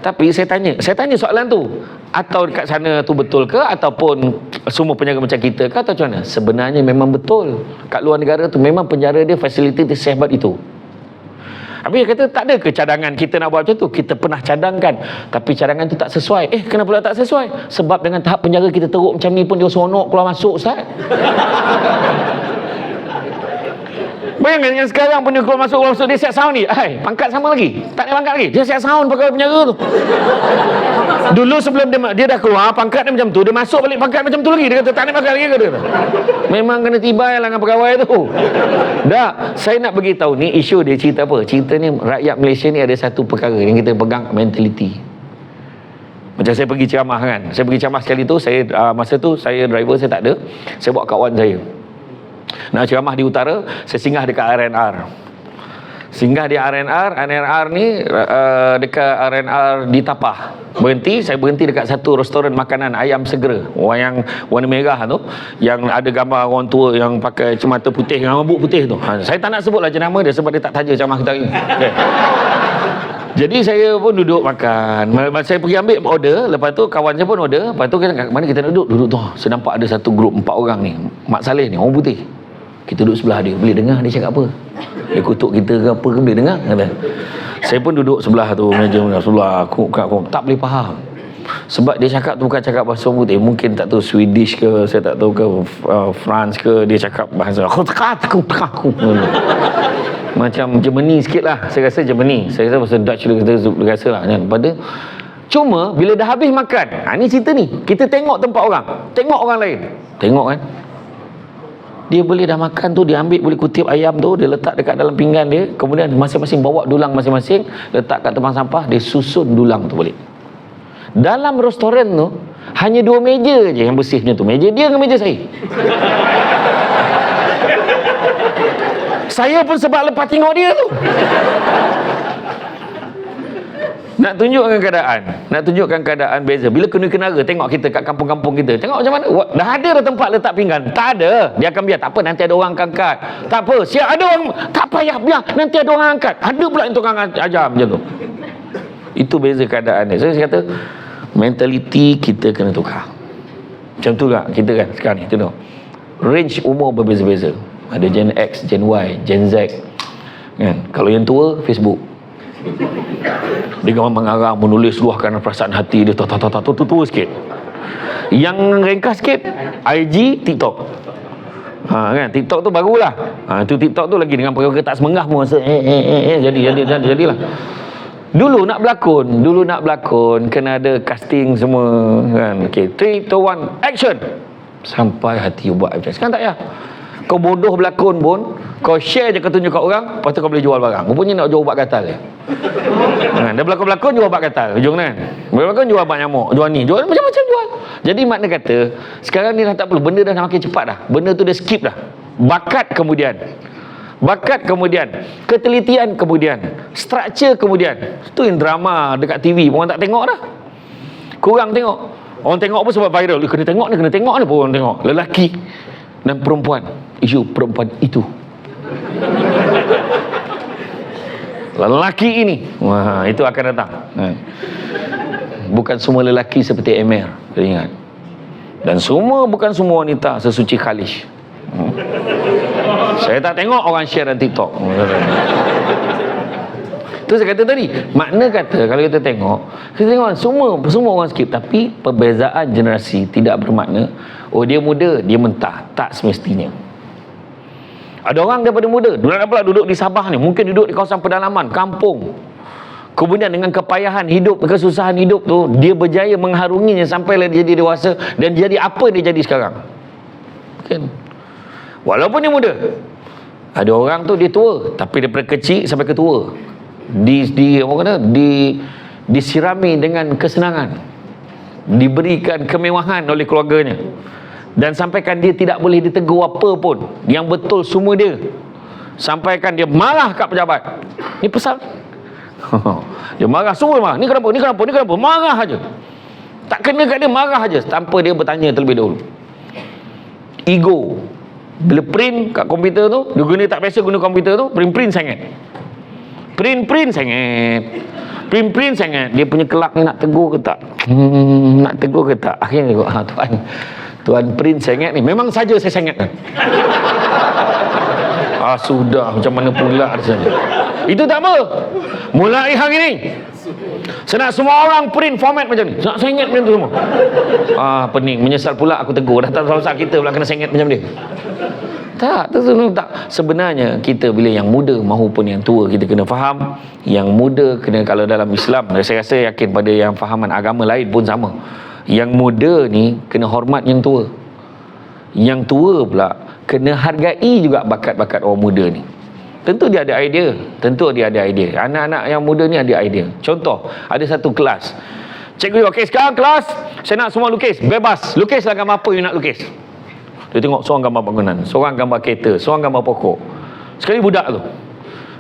Tapi saya tanya soalan tu, atau dekat sana tu betul ke, ataupun semua penjara macam kita ke, atau macam mana? Sebenarnya memang betul. Kat luar negara tu memang penjara dia fasiliti dia sehebat itu. Habis dia kata, tak ada ke cadangan kita nak buat macam tu? Kita pernah cadangkan, tapi cadangan tu tak sesuai. Kenapa pula tak sesuai? Sebab dengan tahap penjara kita teruk macam ni pun dia seronok keluar masuk, Ustaz. Bayangkan yang sekarang pun dia keluar masuk dia siap sound ni. Pangkat sama lagi. Tak ada pangkat lagi. Dia siap sound pakai penjara tu. Dulu sebelum dia dah keluar, pangkat dia macam tu, dia masuk balik pangkat macam tu lagi. Dia kata, tak ada pangkat lagi ke dia kata. Memang kena tibai lah dengan pegawai tu. Dah, saya nak beritahu ni isu dia cerita apa? Cerita ni rakyat Malaysia ni ada satu perkara yang kita pegang, mentality. Macam saya pergi ceramah kan. Saya pergi ceramah sekali tu, masa tu saya driver saya tak ada. Saya bawa kawan saya. Nak ceramah di utara, saya singgah dekat RNR. Singgah di RNR ni dekat RNR di Tapah. Saya berhenti dekat satu restoran makanan ayam segera, yang warna merah tu, yang ada gambar orang tua yang pakai cermata putih dengan rambut putih tu. Saya tak nak sebutlah jenama dia sebab dia tak taja ceramah kita ni. Okay. Jadi saya pun duduk makan. Saya pergi ambil order, lepas tu kawan saya pun order. Lepas tu mana kita duduk tu. Saya nampak ada satu grup 4 orang ni. Mak Saleh ni, orang putih. Kita duduk sebelah dia, boleh dengar dia cakap apa? Dia kutuk kita ke apa ke, boleh dengar? Kata. Saya pun duduk sebelah tu, meja sebelah aku tak boleh faham. Sebab dia cakap tu bukan cakap bahasa orang putih. Mungkin tak tahu Swedish ke, saya tak tahu ke France ke, dia cakap bahasa macam Germany sikit lah. Saya rasa Germany. Saya rasa bahasa Dutch dia rasa lah kan. Cuma bila dah habis makan, ni cerita ni, kita tengok tempat orang, tengok orang lain, tengok kan, dia boleh dah makan tu, dia ambil, boleh kutip ayam tu, dia letak dekat dalam pinggan dia, kemudian masing-masing bawa dulang masing-masing, letak kat tempat sampah, dia susun dulang tu balik. Dalam restoran tu hanya 2 meja je yang bersih macam tu, meja dia dengan meja saya. Saya pun sebab lepas tengok dia tu, nak tunjukkan keadaan beza. Bila kenara tengok kita kat kampung-kampung kita, tengok macam mana. Dah ada dah tempat letak pinggan? Tak ada. Dia akan biar, tak apa, nanti ada orang angkat. Tak apa, siap ada orang, tak payah, biar nanti ada orang angkat. Ada pula yang tukang ajar macam tu. Itu beza keadaan dia. Saya kata mentaliti kita kena tukar. Macam tu lah kita kan sekarang ni, tengok range umur berbeza-beza. Ada Gen X, Gen Y, Gen Z kan. Kalau yang tua, Facebook, dia mengarang, menulis, luahkan perasaan hati dia, tua sikit. Yang ringkas sikit, IG, TikTok. Kan, TikTok tu barulah. Tu TikTok tu lagi dengan perkara tak semengah pun rasa jadilah. Dulu nak berlakon kena ada casting semua kan. Okey, 3, 2, 1, action. Sampai hati buat macam. Sekarang tak payah. Kau bodoh berlakon pun, kau share je, kau tunjuk kat orang, lepas tu kau boleh jual barang. Rupanya nak jual ubat gatal je. Dia berlakon jual ubat gatal hujung kan. Berlakon jual ubat nyamuk, jual ni, jual macam-macam jual. Jadi makna kata sekarang ni dah tak perlu, benda dah makin cepat dah. Benda tu dah skip dah. Bakat kemudian, ketelitian kemudian, struktur kemudian. Tu yang drama dekat TV pun orang tak tengok dah. Kurang tengok. Orang tengok apa sebab viral. Kena tengok ni pun orang tengok. Lelaki dan perempuan, isu perempuan itu, lelaki ini, itu akan datang. Bukan semua lelaki seperti Emir, ingat. Dan bukan semua wanita sesuci Khalish. Saya tak tengok orang share dalam TikTok. Itu saya kata tadi, makna kata kalau kita tengok semua orang skip. Tapi perbezaan generasi tidak bermakna dia muda, dia mentah. Tak semestinya. Ada orang daripada muda, duduk di Sabah ni, mungkin duduk di kawasan pedalaman, kampung. Kemudian dengan kepayahan hidup, kesusahan hidup tu, dia berjaya mengharunginya sampai dia jadi dewasa dan jadi apa dia jadi sekarang. Kan? Walaupun dia muda. Ada orang tu dia tua, tapi daripada kecil sampai ke tua, disirami dengan kesenangan, diberikan kemewahan oleh keluarganya, dan sampaikan dia tidak boleh ditegur apa pun. Yang betul semua dia. Sampaikan dia marah kat pejabat. Ni pasal dia marah, semua marah. Ni kenapa? Marah aja. Tak kena kat dia, marah aja tanpa dia bertanya terlebih dahulu. Ego. Bila print kat komputer tu, dia tak biasa guna komputer tu, print sangat. Prin sangat. Dia punya kelak ni nak tegur ke tak? Nak tegur ke tak? Akhirnya dia kata, Tuan Prin sangat ni. Memang saja saya sangat kan. Sudah, macam mana pula rasanya. Itu tak apa. Mulai hari ni, saya nak semua orang print format macam ni. Nak sengit macam tu semua. Pening. Menyesal pula aku tegur. Dah tak tahu kita pula kena sengit macam dia. Tak. Sebenarnya kita bila yang muda mahupun yang tua, kita kena faham. Yang muda kena, kalau dalam Islam, saya rasa yakin pada yang fahaman agama lain pun sama. Yang muda ni kena hormat yang tua. Yang tua pula kena hargai juga bakat-bakat orang muda ni. Tentu dia ada idea. Anak-anak yang muda ni ada idea. Contoh, ada satu kelas. Cikgu, okey sekarang kelas, saya nak semua lukis. Bebas. Lukislah gambar apa yang nak lukis. Dia tengok seorang gambar bangunan, seorang gambar kereta, seorang gambar pokok. Sekali budak tu,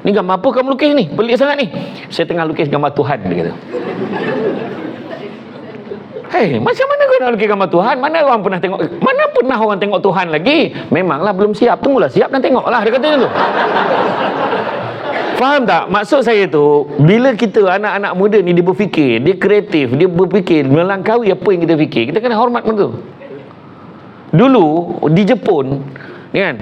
ni gambar apa kamu lukis ni? Pelik sangat ni. Saya tengah lukis gambar Tuhan, dia kata. Hei, macam mana kau nak lukis gambar Tuhan? Mana pernah orang tengok Tuhan lagi? Memanglah belum siap. Tunggulah siap dan tengoklah, dia kata macam tu. Faham tak? Maksud saya tu, bila kita anak-anak muda ni dia berfikir, dia kreatif, dia berfikir melangkaui apa yang kita fikir, kita kena hormat macam tu. Dulu di Jepun ni kan,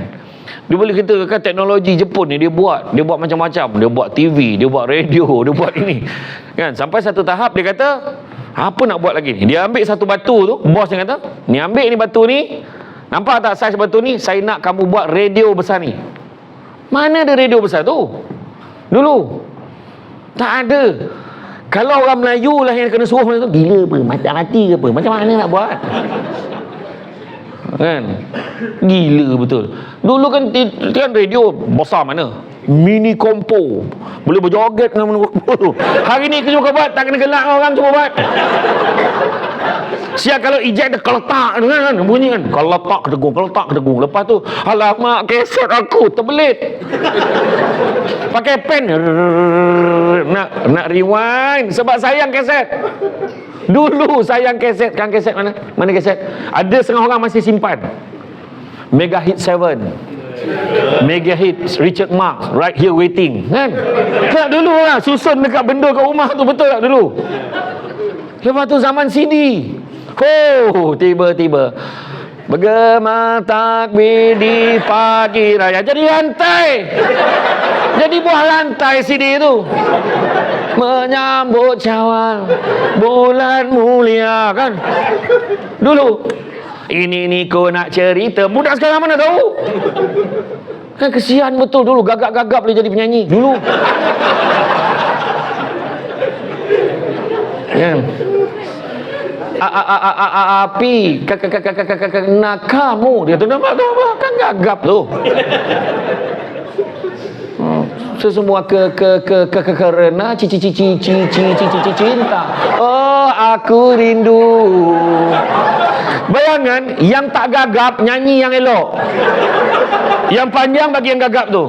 dia boleh kita kan teknologi Jepun ni dia buat macam-macam. Dia buat TV, dia buat radio, dia buat ini kan, sampai satu tahap dia kata, apa nak buat lagi ni? Dia ambil satu batu tu, bos dia kata, ni ambil ni batu ni, nampak tak saiz batu ni, saya nak kamu buat radio besar ni. Mana ada radio besar tu dulu? Tak ada. Kalau orang Melayu lah yang kena suruh macam tu, gila apa, mati ke apa, macam mana nak buat kan? Gila betul. Dulu kan radio besar mana, mini kompo, boleh berjoget dengan mana. Hari ni kita cuba buat, tak kena gelak orang cuba buat. Siap kalau eject dia keletak kan, bunyi kan, keletak kedegung. Lepas tu, alamak keset aku terbelit. Pakai pen nak rewind sebab sayang keset. Dulu sayang keset, kan keset mana keset? Ada setengah orang masih simpan. Mega Hit 7, Mega Hit Richard Marx, Right Here Waiting kan? Tak dulu lah, susun dekat benda kat rumah tu, betul tak dulu? Lepas tu zaman CD. Tiba-tiba bergema takbir di pagi raya, jadi lantai, jadi buah lantai CD tu. Menyambut Syawal, bulan mulia kan. Dulu ini kau nak cerita, budak sekarang mana tahu kan. Kesian betul dulu, gagap-gagap boleh jadi penyanyi dulu kan. Api nak kamu, dia tu nampak tu kan gagap tu. Semua karena cinta. Oh, aku rindu. Bayangan yang tak gagap nyanyi yang elok, yang panjang bagi yang gagap tu.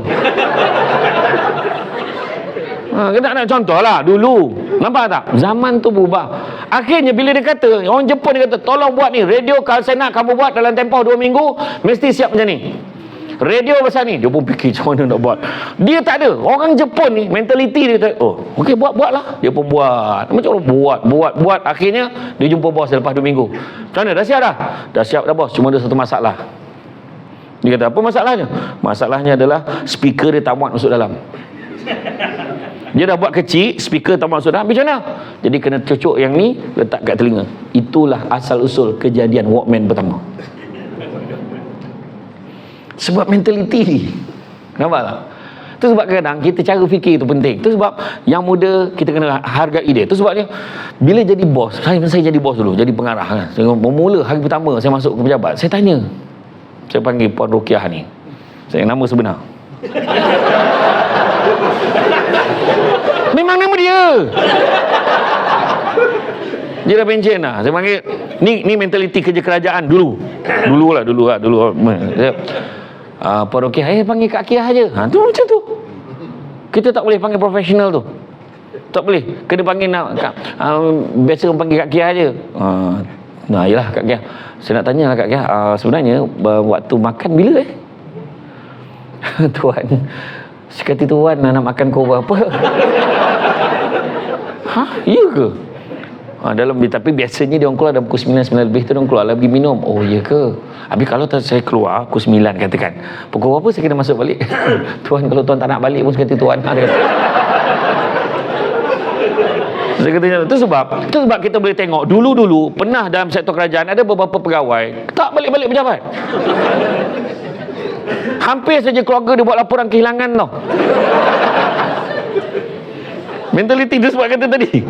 Kita nak contoh lah dulu. Nampak tak? Zaman tu berubah. Akhirnya bila dia kata, orang Jepun dia kata, tolong buat ni radio, kalau saya nak kamu buat dalam tempoh 2 minggu, mesti siap macam ni. Radio besar ni. Dia pun fikir macam mana nak buat. Dia tak ada. Orang Jepun ni mentaliti dia kata, okey buat-buatlah. Dia pun buat. Macam orang buat. Akhirnya dia jumpa bos lepas 2 minggu. Macam mana? Dah siap dah? Dah siap dah bos. Cuma ada satu masalah. Dia kata, apa masalahnya? Masalahnya adalah speaker dia tak muat masuk dalam. Dia dah buat kecil, speaker tak masuk dalam. Macam mana? Jadi kena cucuk yang ni, letak kat telinga. Itulah asal-usul kejadian Walkman pertama. Sebab mentaliti ni. Nampak tak? Itu sebab kadang kita cara fikir tu penting. Itu sebab yang muda kita kena hargai dia. Itu sebabnya bila jadi bos, saya jadi bos dulu, jadi pengarah kan. Saya bermula hari pertama saya masuk ke pejabat, saya tanya. Saya panggil Puan Rukiah ni. Saya nama sebenar. Memang nama dia. Dia dah pencen lah. Saya panggil, ni mentaliti kerja kerajaan dulu. Dulu. Puan Rukiah, panggil Kak Kiah aje. Tu macam tu. Kita tak boleh panggil profesional tu. Tak boleh. Kena panggil biasa panggil Kak Kiah aje. Yalah Kak Kiah. Saya nak tanya lah Kak Kiah, sebenarnya waktu makan bila Tuan, sekali Tuan nak makan kau berapa? Ya ke? Tapi biasanya dia orang keluar dalam pukul 9 lebih tu dia orang keluar lah pergi minum. Oh ya ke? Habis kalau saya keluar pukul 9 katakan, pukul berapa saya kena masuk balik? Tuan, kalau tuan tak nak balik pun sekali tuan. Dia kata. Saya kata itu sebab kita boleh tengok dulu pernah dalam sektor kerajaan ada beberapa pegawai tak balik-balik pejabat. Hampir saja keluarga dia buat laporan kehilangan tau. Mentaliti dia sebab kata tadi.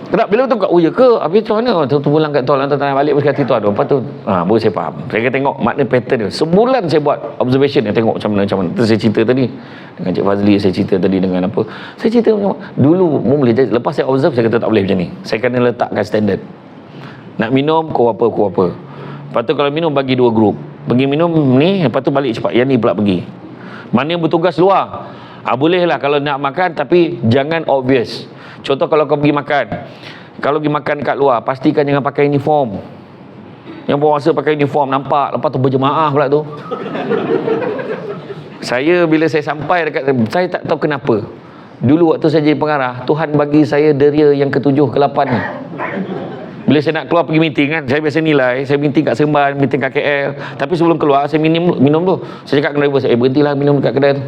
Kenapa bila tu kat ya ke? Habis tu mana? Tu pulang kat tol tak nak balik pun kata tu ada. Lepas tu baru saya faham. Saya tengok makna pattern dia. Sebulan saya buat observation dia tengok macam mana. Tu saya cerita tadi dengan Cik Fazli, saya cerita tadi dengan apa? Saya cerita macam dulu boleh jadi. Lepas saya observe saya kata tak boleh macam ni. Saya kena letakkan standard. Nak minum kau apa. Lepas tu kalau minum bagi 2 grup. Pergi minum ni, lepas tu balik cepat. Yang ni pula pergi. Mana yang bertugas luar? Boleh lah kalau nak makan tapi jangan obvious. Contoh kalau kau pergi makan, kalau pergi makan kat luar, pastikan jangan pakai uniform. Yang penguasa pakai uniform nampak, lepas tu berjemaah pula tu. Bila saya sampai dekat, saya tak tahu kenapa. Dulu waktu saya jadi pengarah, Tuhan bagi saya deria yang ke-7, ke-8 ni. Bila saya nak keluar pergi meeting kan, saya biasa nilai, saya meeting kat Seremban, meeting kat KL. Tapi sebelum keluar, saya minum tu. Saya cakap dengan driver saya, berhentilah minum dekat kedai tu.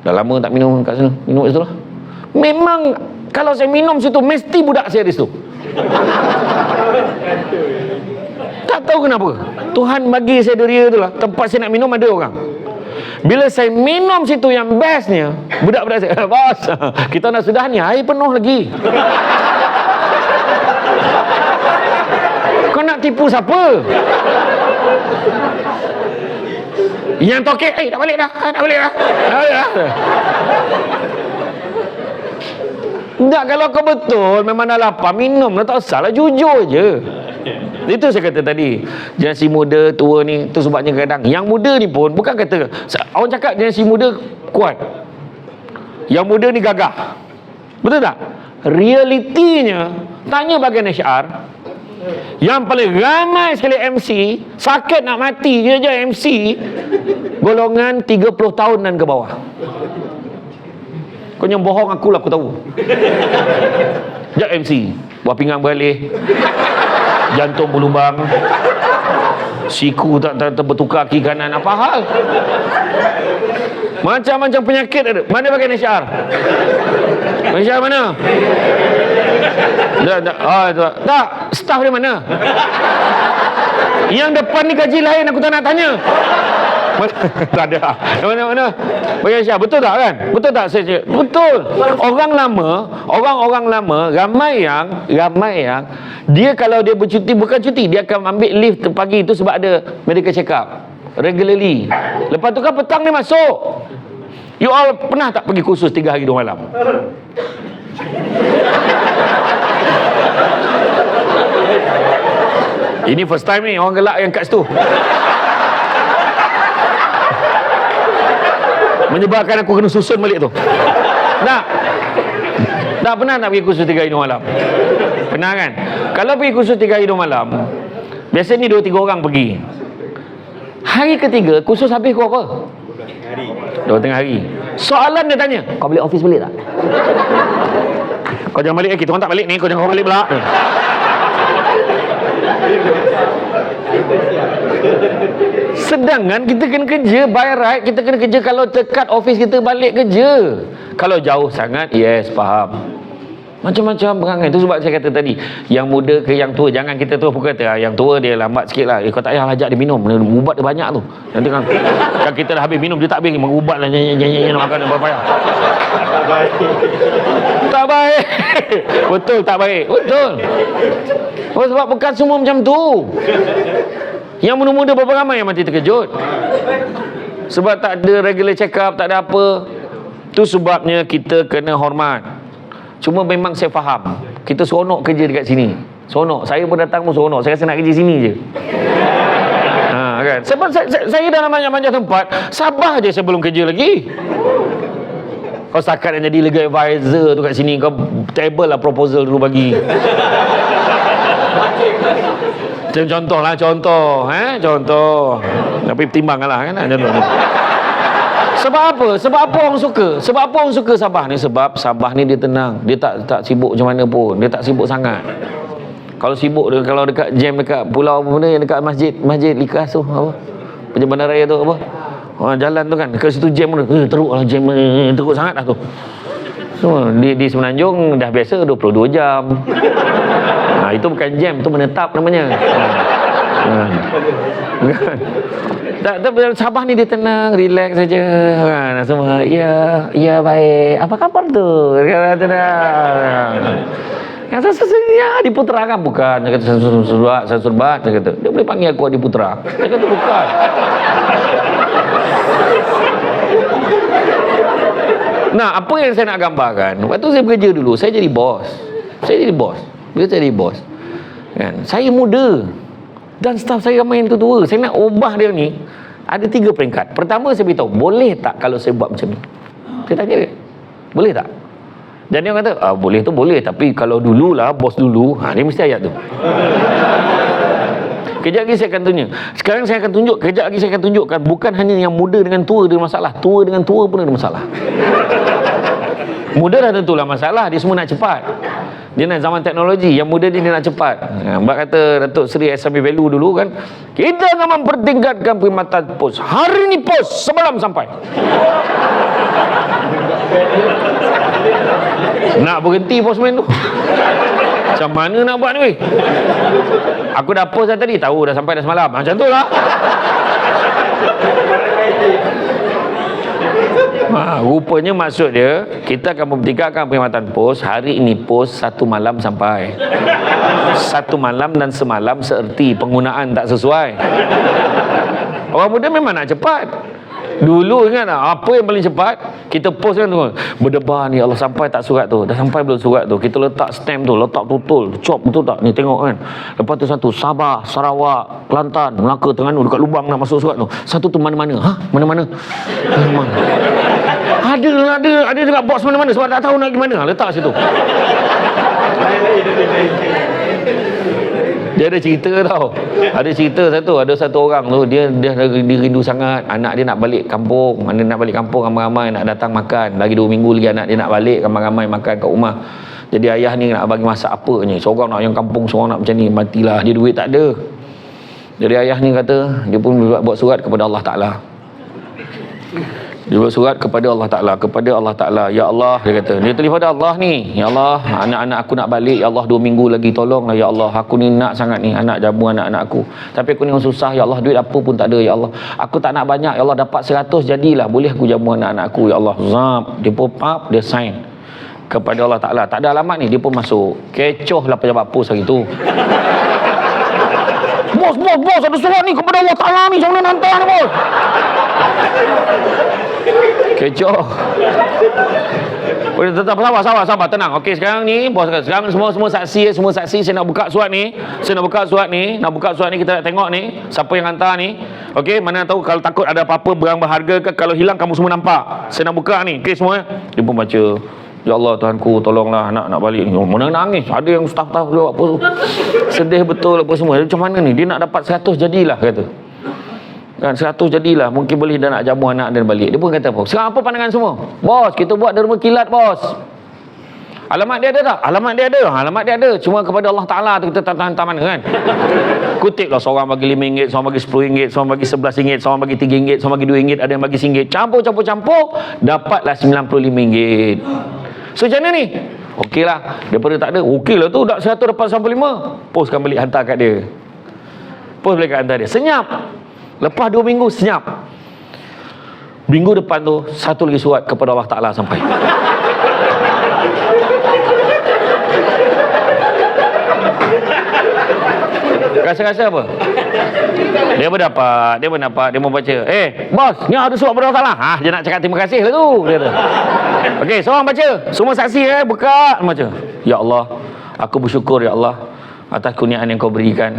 Dah lama tak minum kat sana, minum kat situ lah. Memang kalau saya minum situ mesti budak saya di situ. Tak tahu kenapa Tuhan bagi saya deria tu lah. Tempat saya nak minum ada orang. Bila saya minum situ yang bestnya, budak-budak saya, bos, kita nak sudah ni, air penuh lagi. Kau nak tipu siapa? Yang tokek, tak balik dah. Tak, kalau kau betul memang dah lapar, minum lah, tak usah lah, jujur je. Itu saya kata tadi, generasi muda, tua ni, tu sebabnya kadang yang muda ni pun, bukan kata orang cakap generasi muda kuat, yang muda ni gagah, betul tak? Realitinya, tanya bahagian HR, yang paling ramai sekali MC, sakit nak mati je MC, golongan 30 tahunan ke bawah. Kau yang bohong aku lah, aku tahu. Sekejap MC, buah pinggang beralih, jantung berlubang, siku tak bertukar kiri kanan, apa hal? Macam-macam penyakit ada. Mana bagian HR? HR mana? Tak, staff dia mana? Yang depan ni gaji lain, aku tak nak tanya. Tak ada. Mana? Bagi Syah, betul tak kan? Betul tak saya? Betul. Orang lama ramai yang dia kalau dia bercuti, bukan cuti, dia akan ambil leave pagi itu sebab ada medical check up regularly. Lepas tu kan petang dia masuk. You all pernah tak pergi kursus 3 hari 2 malam? Ini first time ni orang gelak yang kat situ. Menyebabkan aku kena susun balik tu. Tak pernah tak pergi kursus 3 hari 2 malam? Pernah kan? Kalau pergi kursus 3 hari 2 malam, biasa ni 2-3 orang pergi. Hari ketiga kursus habis kau apa? 2 hari. Soalan dia tanya, kau balik office balik tak? Kau jangan balik, kita orang tak balik ni, kau jangan balik pula. Sedangkan kita kena kerja by right, kita kena kerja kalau dekat office kita balik kerja. Kalau jauh sangat, yes, faham. Macam-macam perangai. Itu sebab saya kata tadi, yang muda ke yang tua, jangan kita terus pun kata yang tua dia lambat sikit lah. Kau tak payah ajak dia minum, ubat dia banyak tu. Nanti kan kita dah habis minum, dia tak habis, mengubat lah, nyanyi nak makan, apa payah. Tak baik. Betul, tak baik. Betul. Sebab bukan semua macam tu. Yang muda-muda berapa ramai yang mati terkejut? Sebab tak ada regular check up, tak ada apa. Tu sebabnya kita kena hormat. Cuma memang saya faham, kita seronok kerja dekat sini. Seronok. Saya pun datang pun seronok. Saya rasa nak kerja sini je. Kan? Sebab saya dalam banyak-banyak tempat, sabar je saya belum kerja lagi. Kau setakat yang jadi legal advisor tu kat sini, kau table lah proposal dulu bagi. Contoh. Tapi pertimbangkanlah kan. Sebab apa? Sebab apa orang suka? Sebab apa orang suka Sabah ni? Sebab Sabah ni dia tenang. Dia tak sibuk macam mana pun. Dia tak sibuk sangat. Kalau sibuk, kalau dekat jam dekat pulau apa benda yang dekat masjid Likas tu apa? Pejabat raya tu apa? Jalan tu kan, ke situ jam tu. Teruk lah jam, teruk sangat lah tu. So, di Semenanjung dah biasa 22 jam. Itu bukan jam, itu menetap namanya. Sabah ni dia tenang, relax saja kan, semua ya baik, apa kabar tu, yang sesuatu Diputra kan bukan, dia kata Sansurbat, dia kata dia boleh panggil aku Diputra, dia kata bukan. Nah, apa yang saya nak gambarkan, waktu saya bekerja dulu, saya jadi bos. Bila saya jadi bos kan, saya muda dan staf saya ramai yang tua. Saya nak ubah dia ni, ada 3 peringkat. Pertama, saya beritahu, boleh tak kalau saya buat macam ni? Saya tanya dia, boleh tak? Dan dia kata, boleh tu boleh, tapi kalau dululah, bos dulu, dia mesti ayat tu. Kejap lagi saya akan tunjuk. Sekarang saya akan tunjuk, kejap lagi saya akan tunjukkan, bukan hanya yang muda dengan tua ada masalah, tua dengan tua pun ada masalah. Muda dah tentulah masalah, dia semua nak cepat. Dia nak zaman teknologi, yang muda dia nak cepat. Mbak kata Datuk Seri SMB Value dulu kan, kita akan mempertingkatkan perkhidmatan pos. Hari ni pos semalam sampai. Nak berhenti postman tu. Macam mana nak buat ni weh? Aku dah post dah tadi, tahu dah sampai dah semalam. Macam tu lah. Rupanya maksud dia, kita akan mempertingkatkan perkhidmatan pos. Hari ini pos 1 malam sampai. 1 malam dan semalam seerti, penggunaan tak sesuai. Orang muda memang nak cepat. Dulu ingat tak, apa yang paling cepat? Kita post kan tu, berdebar ni, Allah sampai tak surat tu, dah sampai belum surat tu, kita letak stamp tu, letak tutul, cop betul tak, ni tengok kan. Lepas tu satu, Sabah, Sarawak, Kelantan, Melaka, Terengganu, dekat lubang nak masuk surat tu. Satu tu mana-mana. Mana-mana? Ada dekat box mana-mana, sebab tak tahu nak pergi mana, letak situ. Dia ada cerita tau. Ada cerita ada satu orang tu, dia rindu sangat anak dia nak balik kampung. Mana nak balik kampung, ramai-ramai nak datang makan. Lagi 2 minggu lagi anak dia nak balik, ramai-ramai makan kat rumah. Jadi ayah ni nak bagi masak apa ni. Seorang nak yang kampung, seorang nak macam ni, matilah. Dia duit tak ada. Jadi ayah ni kata, dia pun buat surat kepada Allah Ta'ala. Dia buat surat kepada Allah Ta'ala. Ya Allah, dia kata, dia telefon pada Allah ni, ya Allah, anak-anak aku nak balik, ya Allah, 2 minggu lagi, tolonglah ya Allah, aku ni nak sangat ni anak jamu anak-anak aku, tapi aku ni orang susah ya Allah, duit apa pun tak ada ya Allah, aku tak nak banyak ya Allah, dapat 100 jadilah, boleh aku jamu anak-anak aku ya Allah. Zap, dia pun dia sign kepada Allah Ta'ala. Tak ada alamat ni, dia pun masuk. Kecoh lah pejabat pos hari tu. Bos, ada surat ni kepada Allah Ta'ala ni, macam mana nak hantar ni bos? Kecoh. Boleh tetap sabar, tenang. Okey, sekarang ni bos, sekarang semua saksi, saya nak buka surat ni. Nak buka surat ni, kita nak tengok ni siapa yang hantar ni. Okey, mana tahu kalau takut ada apa-apa barang berharga ke, kalau hilang kamu semua nampak. Saya nak buka ni. Okey semua. Dia pun baca, ya Allah Tuhanku, tolonglah anak nak balik ni. Mana nangis, ada yang staff-staff jawab apa tu. Sedih betul apa semua. Macam mana ni? Dia nak dapat 100 jadilah kata. Kan 100 jadilah, mungkin boleh dah nak jamu anak dan balik. Dia pun kata apa? Sekarang apa pandangan semua? Bos, kita buat derma kilat bos. Alamat dia ada tak? Alamat dia ada. Cuma kepada Allah Ta'ala tu kita tak tahan mana kan. Kutip lah, seorang bagi RM5, seorang bagi RM10, seorang bagi RM11, seorang bagi RM3, seorang bagi RM2, ada yang bagi RM1. Campur, dapatlah RM95. So macam mana ni? Okey lah, daripada tak ada, okey lah tu, dah 100 dapat 95. Postkan balik, hantar kat dia. Post balik kat hantar dia. Senyap. Lepas 2 minggu, senyap. Minggu depan tu, satu lagi surat kepada Allah Ta'ala sampai. Rasa-rasa apa? Dia mendapat, dia mau baca. Bos, ni ada surat kepada Allah Ta'ala. Dia nak cakap terima kasih lah tu. Dia kata. Okey, seorang baca. Semua saksi buka. Baca. Ya Allah, aku bersyukur ya Allah atas kurniaan yang kau berikan.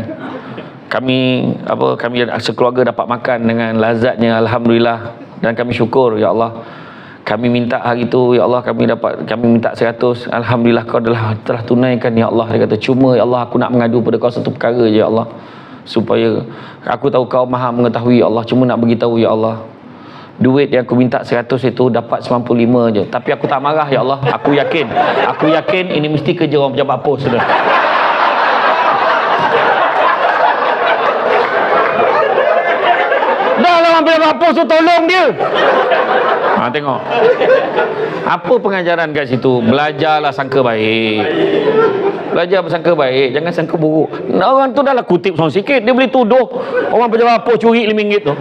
Kami sekeluarga dapat makan dengan lazatnya, alhamdulillah, dan kami syukur ya Allah. Kami minta hari itu ya Allah, kami minta 100, alhamdulillah kau telah tunaikan ya Allah. Dia kata, cuma ya Allah aku nak mengadu pada kau satu perkara ya Allah, supaya aku tahu kau maha mengetahui ya Allah, cuma nak beritahu ya Allah, duit yang aku minta 100 itu dapat 95 je. Tapi aku tak marah, ya Allah. Aku yakin ini mesti kerja orang pejabat pos sudah. Dah lah orang pejabat pos tu tolong dia. Tengok. Apa pengajaran kat situ? Belajarlah sangka baik. Belajar bersangka baik, jangan sangka buruk. Orang tu dah lah kutip seorang sikit, dia boleh tuduh orang pejabat pos curi RM5 tu.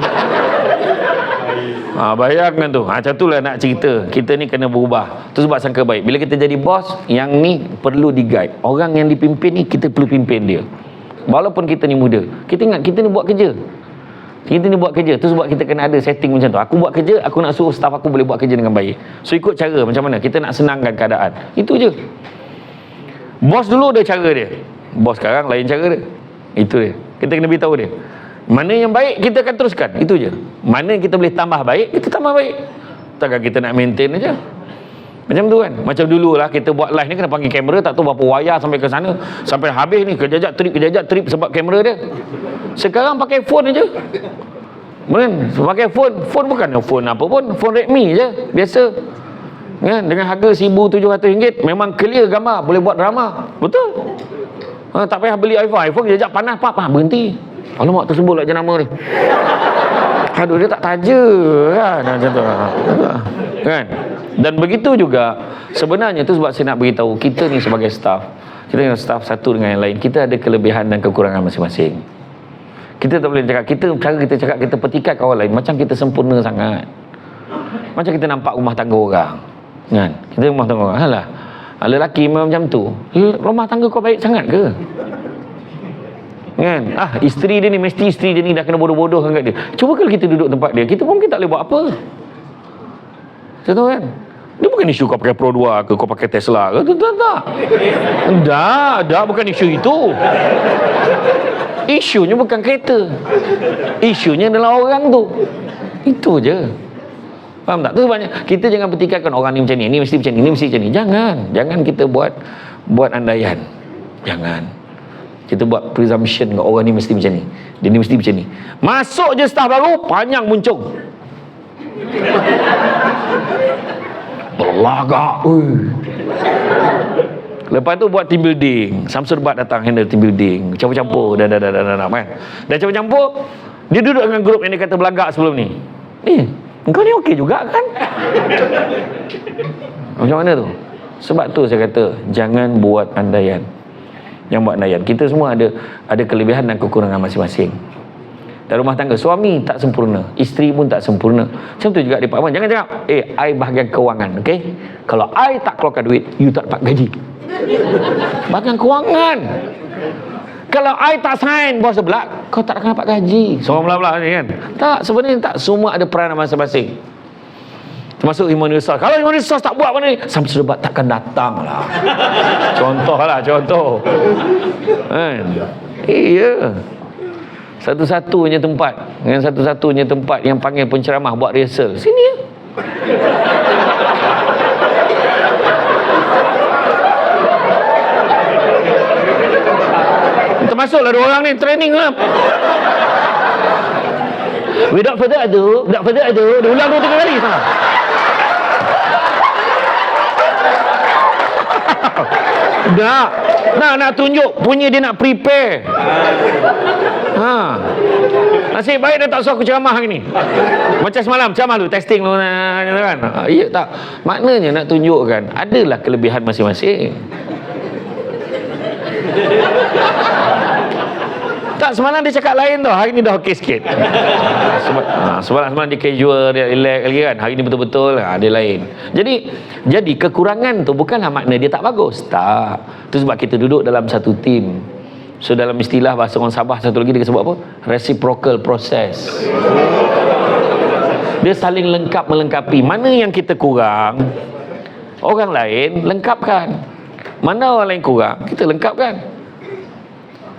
Bayangkan tu. Macam tu lah nak cerita. Kita ni kena berubah. Tu sebab sangka baik. Bila kita jadi bos, yang ni perlu di-guide. Orang yang dipimpin ni, kita perlu pimpin dia. Walaupun kita ni muda. Kita ingat, kita ni buat kerja. Kita ni buat kerja. Tu sebab kita kena ada setting macam tu. Aku buat kerja, aku nak suruh staff aku boleh buat kerja dengan baik. So ikut cara macam mana. Kita nak senangkan keadaan. Itu je. Bos dulu ada cara dia. Bos sekarang lain cara dia. Itu dia. Kita kena beritahu dia. Mana yang baik, kita akan teruskan. Itu je. Mana yang kita boleh tambah baik, kita tambah baik. Takkan kita nak maintain aja. Macam tu kan. Macam dulu lah kita buat live ni kena panggil kamera, tak tahu berapa wayar sampai ke sana. Sampai habis ni, kejajak trip sebab kamera dia. Sekarang pakai phone aja. Kan? Pakai phone. Phone bukan phone apa pun. Phone Redmi je. Biasa. Kan? Dengan harga RM1,700 memang clear gambar. Boleh buat drama. Betul. Tak payah beli iPhone. iPhone kejajak panas, berhenti. Alamak, tersebut lah je nama dia. Aduh, dia tak taja kan. Macam tu. Kan? Dan begitu juga sebenarnya tu sebab saya nak beritahu kita ni sebagai staff, kita dengan staff satu dengan yang lain, kita ada kelebihan dan kekurangan masing-masing. Kita tak boleh cakap cara kita cakap kita petikai kawan lain macam kita sempurna sangat. Macam kita nampak rumah tangga orang. Kan? Kita rumah tangga orang. Alah, lelaki memang macam tu. Rumah tangga kau baik sangat ke? Kan? Isteri dia ni mesti isteri dia ni dah kena bodoh-bodoh kat dia. Cuba kalau kita duduk tempat dia, kita pun mungkin tak boleh buat apa. Contoh kan? Dia bukan isu kau pakai Pro 2 ke, kau pakai Tesla ke, tak. Tak, bukan isu itu. Isunya bukan kereta. Isunya adalah orang tu. Itu je. Faham tak? Tu sebabnya kita jangan pertikaikan orang ni macam ni mesti macam ni, mesti macam ni. Jangan kita buat andaian. Jangan. Kita buat presumption kat orang ni mesti macam ni. Dia ni mesti macam ni. Masuk je staff baru, panjang muncung. Berlagak. Lepas tu buat team building. Samsul Bat datang handle team building. Campur-campur. Dah kan. Dah campur-campur. Dia duduk dengan grup yang dia kata belagak sebelum ni. Engkau ni okey juga kan? Macam mana tu? Sebab tu saya kata jangan buat andaian. Yang buat andaian. Kita semua ada kelebihan dan kekurangan masing-masing. Dalam rumah tangga, suami tak sempurna, isteri pun tak sempurna. Macam tu juga di Pak Wan. Jangan cakap, I bahagian kewangan, okey? Kalau I tak keluarkan duit, you tak dapat gaji. Bahagian kewangan. Kalau I tak sign bos sebelah, kau tak akan dapat gaji. Seorang belah-belah ni kan? Tak, sebenarnya tak. Semua ada peranan masing-masing. Termasuk human resource. Kalau human resource tak buat mana ni, Samsul Bat takkan datang lah. Contoh. Iya. Satu-satunya tempat yang panggil penceramah buat rehearsal sini ya. Termasuklah dua orang ni training lah. Without further ado, diulang 2-3 kali sana. Tak. Nak tunjuk punya dia nak prepare. Nasib baik dia tak suruh aku ceramah hari ni. Macam semalam ceramah lu testing lu kan. Ya tak. Maknanya nak tunjukkan adalah kelebihan masing-masing. Tak, semalam dia cakap lain tau. Hari ni dah okey sikit. Semalam dia casual, dia relax lagi kan. Hari ni betul-betul dia lain. Jadi kekurangan tu bukanlah makna dia tak bagus. Tak. Tu sebab kita duduk dalam satu tim. So dalam istilah bahasa orang Sabah satu lagi dia sebut apa? Reciprocal process. Dia saling lengkap melengkapi. Mana yang kita kurang, orang lain lengkapkan. Mana orang lain kurang, kita lengkapkan.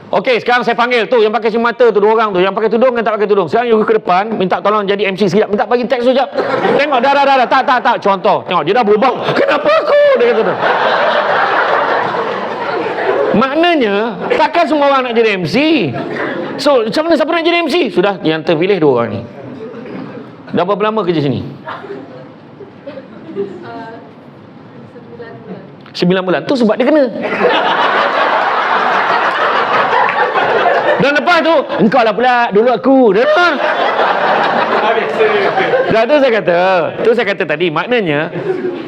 Okey, sekarang saya panggil tu yang pakai cermin mata tu, dua orang tu, yang pakai tudung dan tak pakai tudung. Sekarang you ke depan, minta tolong jadi MC sekejap. Minta bagi teks sekejap. Tengok, dah. Tak. Contoh. Tengok, dia dah berubah. Kenapa aku? Dia kata tu. Maknanya, takkan semua orang nak jadi MC. So, macam mana siapa nak jadi MC? Sudah, yang terpilih dua orang ni. Dah berapa lama kerja sini? 9 bulan. Tu sebab dia kena. Dan lepas tu, engkau lah pula, dulu aku. Dah tu saya kata tadi, maknanya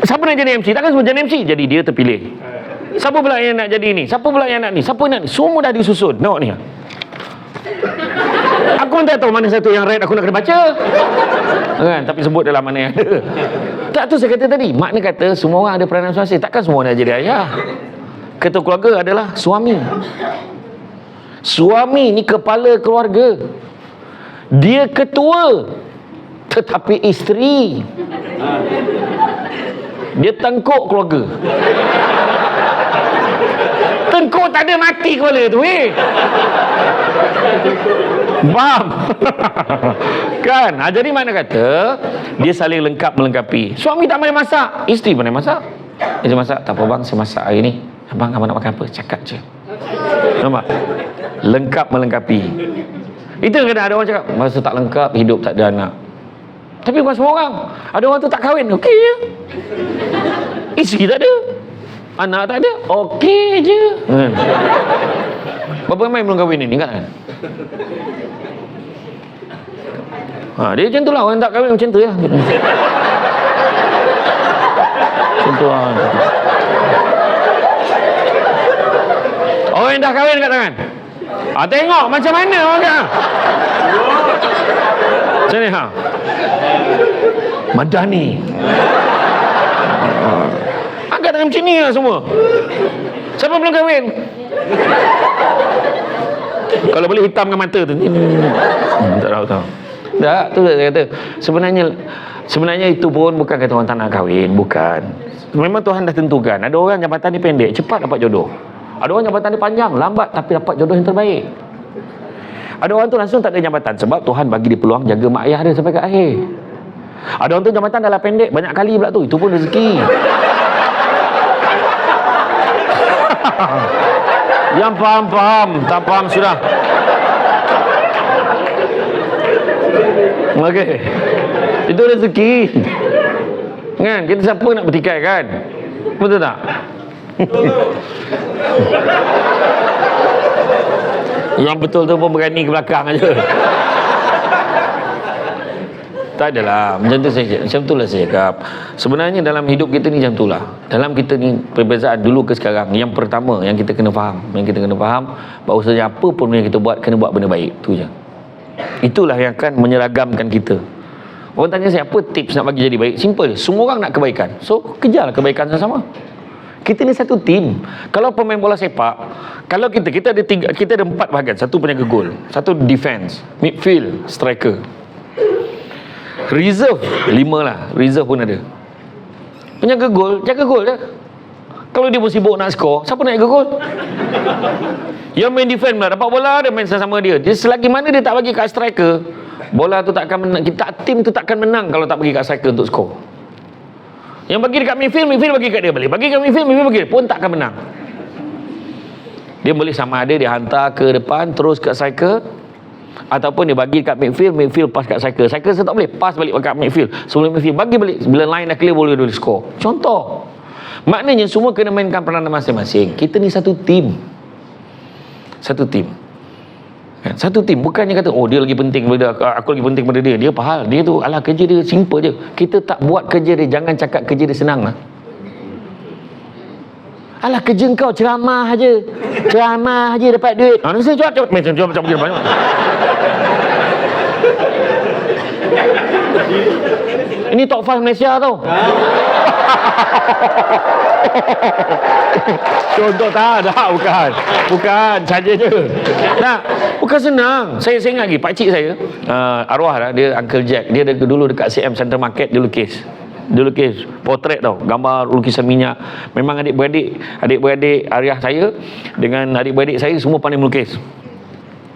siapa nak jadi MC? Takkan semua jadi MC. Jadi dia terpilih. Siapa pula yang nak jadi ni? Siapa pula yang nak ni? Siapa nak ni? Semua dah disusun. Tengok ni. Aku pun tak tahu mana satu yang right aku nak kena baca. Kan? Tapi sebut dalam mana yang ada. Tak, tu saya kata tadi. Makna kata semua orang ada peranan masing-masing. Takkan semua nak jadi ayah. Ketua keluarga adalah suami. Suami ni kepala keluarga. Dia ketua. Tetapi isteri, dia tengkuk keluarga. Tengkuk tak ada, mati kepala tu faham? Kan? Jadi mana kata dia saling lengkap melengkapi. Suami tak pandai masak, isteri pandai masak. Dia masak, tak apa bang, saya masak hari ni. Abang nak makan apa? Cakap je. Nampak? Lengkap melengkapi. Itu kadang ada orang cakap, masa tak lengkap, hidup tak ada anak. Tapi bukan semua orang. Ada orang tu tak kahwin, okey je. Isteri tak ada, anak tak ada, okey je. Berapa ramai belum kahwin ni kan? Dia macam tu lah. Orang tak kahwin macam tu lah. Macam tu lah. Orang yang dah kahwin kat tangan. Tengok macam mana orang kan. Macam ni Madani. Angkat tangan macam ni lah semua. Siapa belum kahwin? Kalau boleh hitam dengan mata tu. Tak tahu. Tak, tu saya kata. Sebenarnya itu pun bukan kata orang tak nak kahwin. Bukan. Memang Tuhan dah tentukan. Ada orang jabatan dia pendek, cepat dapat jodoh. Ada orang jabatan dia panjang, lambat tapi dapat jodoh yang terbaik. Ada orang tu langsung tak ada jabatan sebab Tuhan bagi dia peluang jaga mak ayah dia sampai ke akhir. Ada orang tu jabatan dah lah pendek, banyak kali pula tu. Itu pun rezeki. Yang faham, tak faham sudah. Okey. Itu rezeki. Kan? Kita siapa nak bertikai kan? Betul tak? Yang betul tu pun berani ke belakang aja. Tak adalah. Macam tu lah saya cakap. Sebenarnya dalam hidup kita ni macam tu lah. Dalam kita ni perbezaan dulu ke sekarang. Yang pertama yang kita kena faham. Bahawasanya apa pun yang kita buat, kena buat benda baik. Tu je. Itulah yang akan menyeragamkan kita. Orang tanya saya, apa tips nak bagi jadi baik? Simple. Semua orang nak kebaikan. So, kejarlah kebaikan sama-sama. Kita ni satu tim. Kalau pemain bola sepak, kalau kita ada 4 bahagian. Satu penjaga gol, satu defense, midfield, striker. Reserve 5 lah. Reserve pun ada. Penjaga gol, jaga gol je. Kalau dia pun sibuk nak skor, siapa nak jaga gol? Yang main defense pula dapat bola, dia main sama dia. Jadi selagi mana dia tak bagi kat striker, bola tu tak akan menang. Tim tu tak akan menang kalau tak bagi kat striker untuk skor. Yang bagi dekat midfield bagi kat dia balik. Bagi kat midfield bagi dia pun tak akan menang. Dia boleh sama ada dia hantar ke depan terus kat striker, ataupun dia bagi kat midfield pass kat striker. Striker tak boleh pass balik kat midfield. Sebelum midfield bagi balik, bila line dah clear boleh skor. Contoh. Maknanya semua kena mainkan peranan masing-masing. Kita ni satu tim. Satu tim. Satu tim. Bukannya kata dia lagi penting daripada aku, lagi penting daripada dia. Dia pahal. Dia tu alah kerja dia simple je. Kita tak buat kerja dia. Jangan cakap kerja dia senang lah. Alah kerja kau ceramah je. Ceramah je dapat duit. Saya cepat macam banyak. Ini top 5 Malaysia tau. Contoh tak ada. Bukan saja je. Nah, bukan senang. Saya ingat lagi pak cik saya, arwah dah, dia Uncle Jack. Dia dulu dekat CM Central Market, dia lukis potret tau, gambar lukisan minyak. Memang adik-beradik ayah saya dengan adik-beradik saya semua pandai melukis.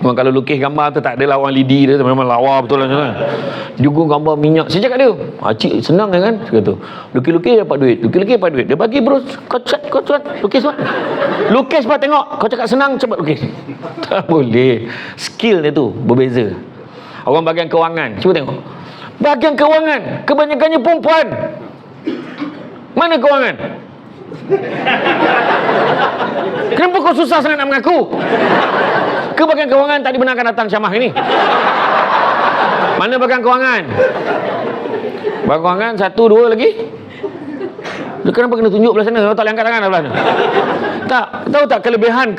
Memang kalau lukis gambar tu tak adalah orang lidi dia, memang lawa betul lah kan. Dia guna gambar minyak. Saya cakap dia, cik senang kan? Dia kata, lukis-lukis dapat duit. Dia bagi bro, kau cat, lukis buat. Lukis buat tengok. Kau cakap senang, cepat lukis. Tak boleh. Skill dia tu berbeza. Orang bahagian kewangan, cuba tengok. Bahagian kewangan kebanyakannya perempuan. Mana kewangan? Kenapa kau susah sangat nak mengaku? Ke bahagian kewangan tak dibenarkan datang Syamah ini? Mana bahagian kewangan? Bahagian kewangan, 1, 2 lagi. Dia kenapa kena tunjuk belah sana? Tak boleh angkat tangan belah sana. Tak, tahu tak kelebihan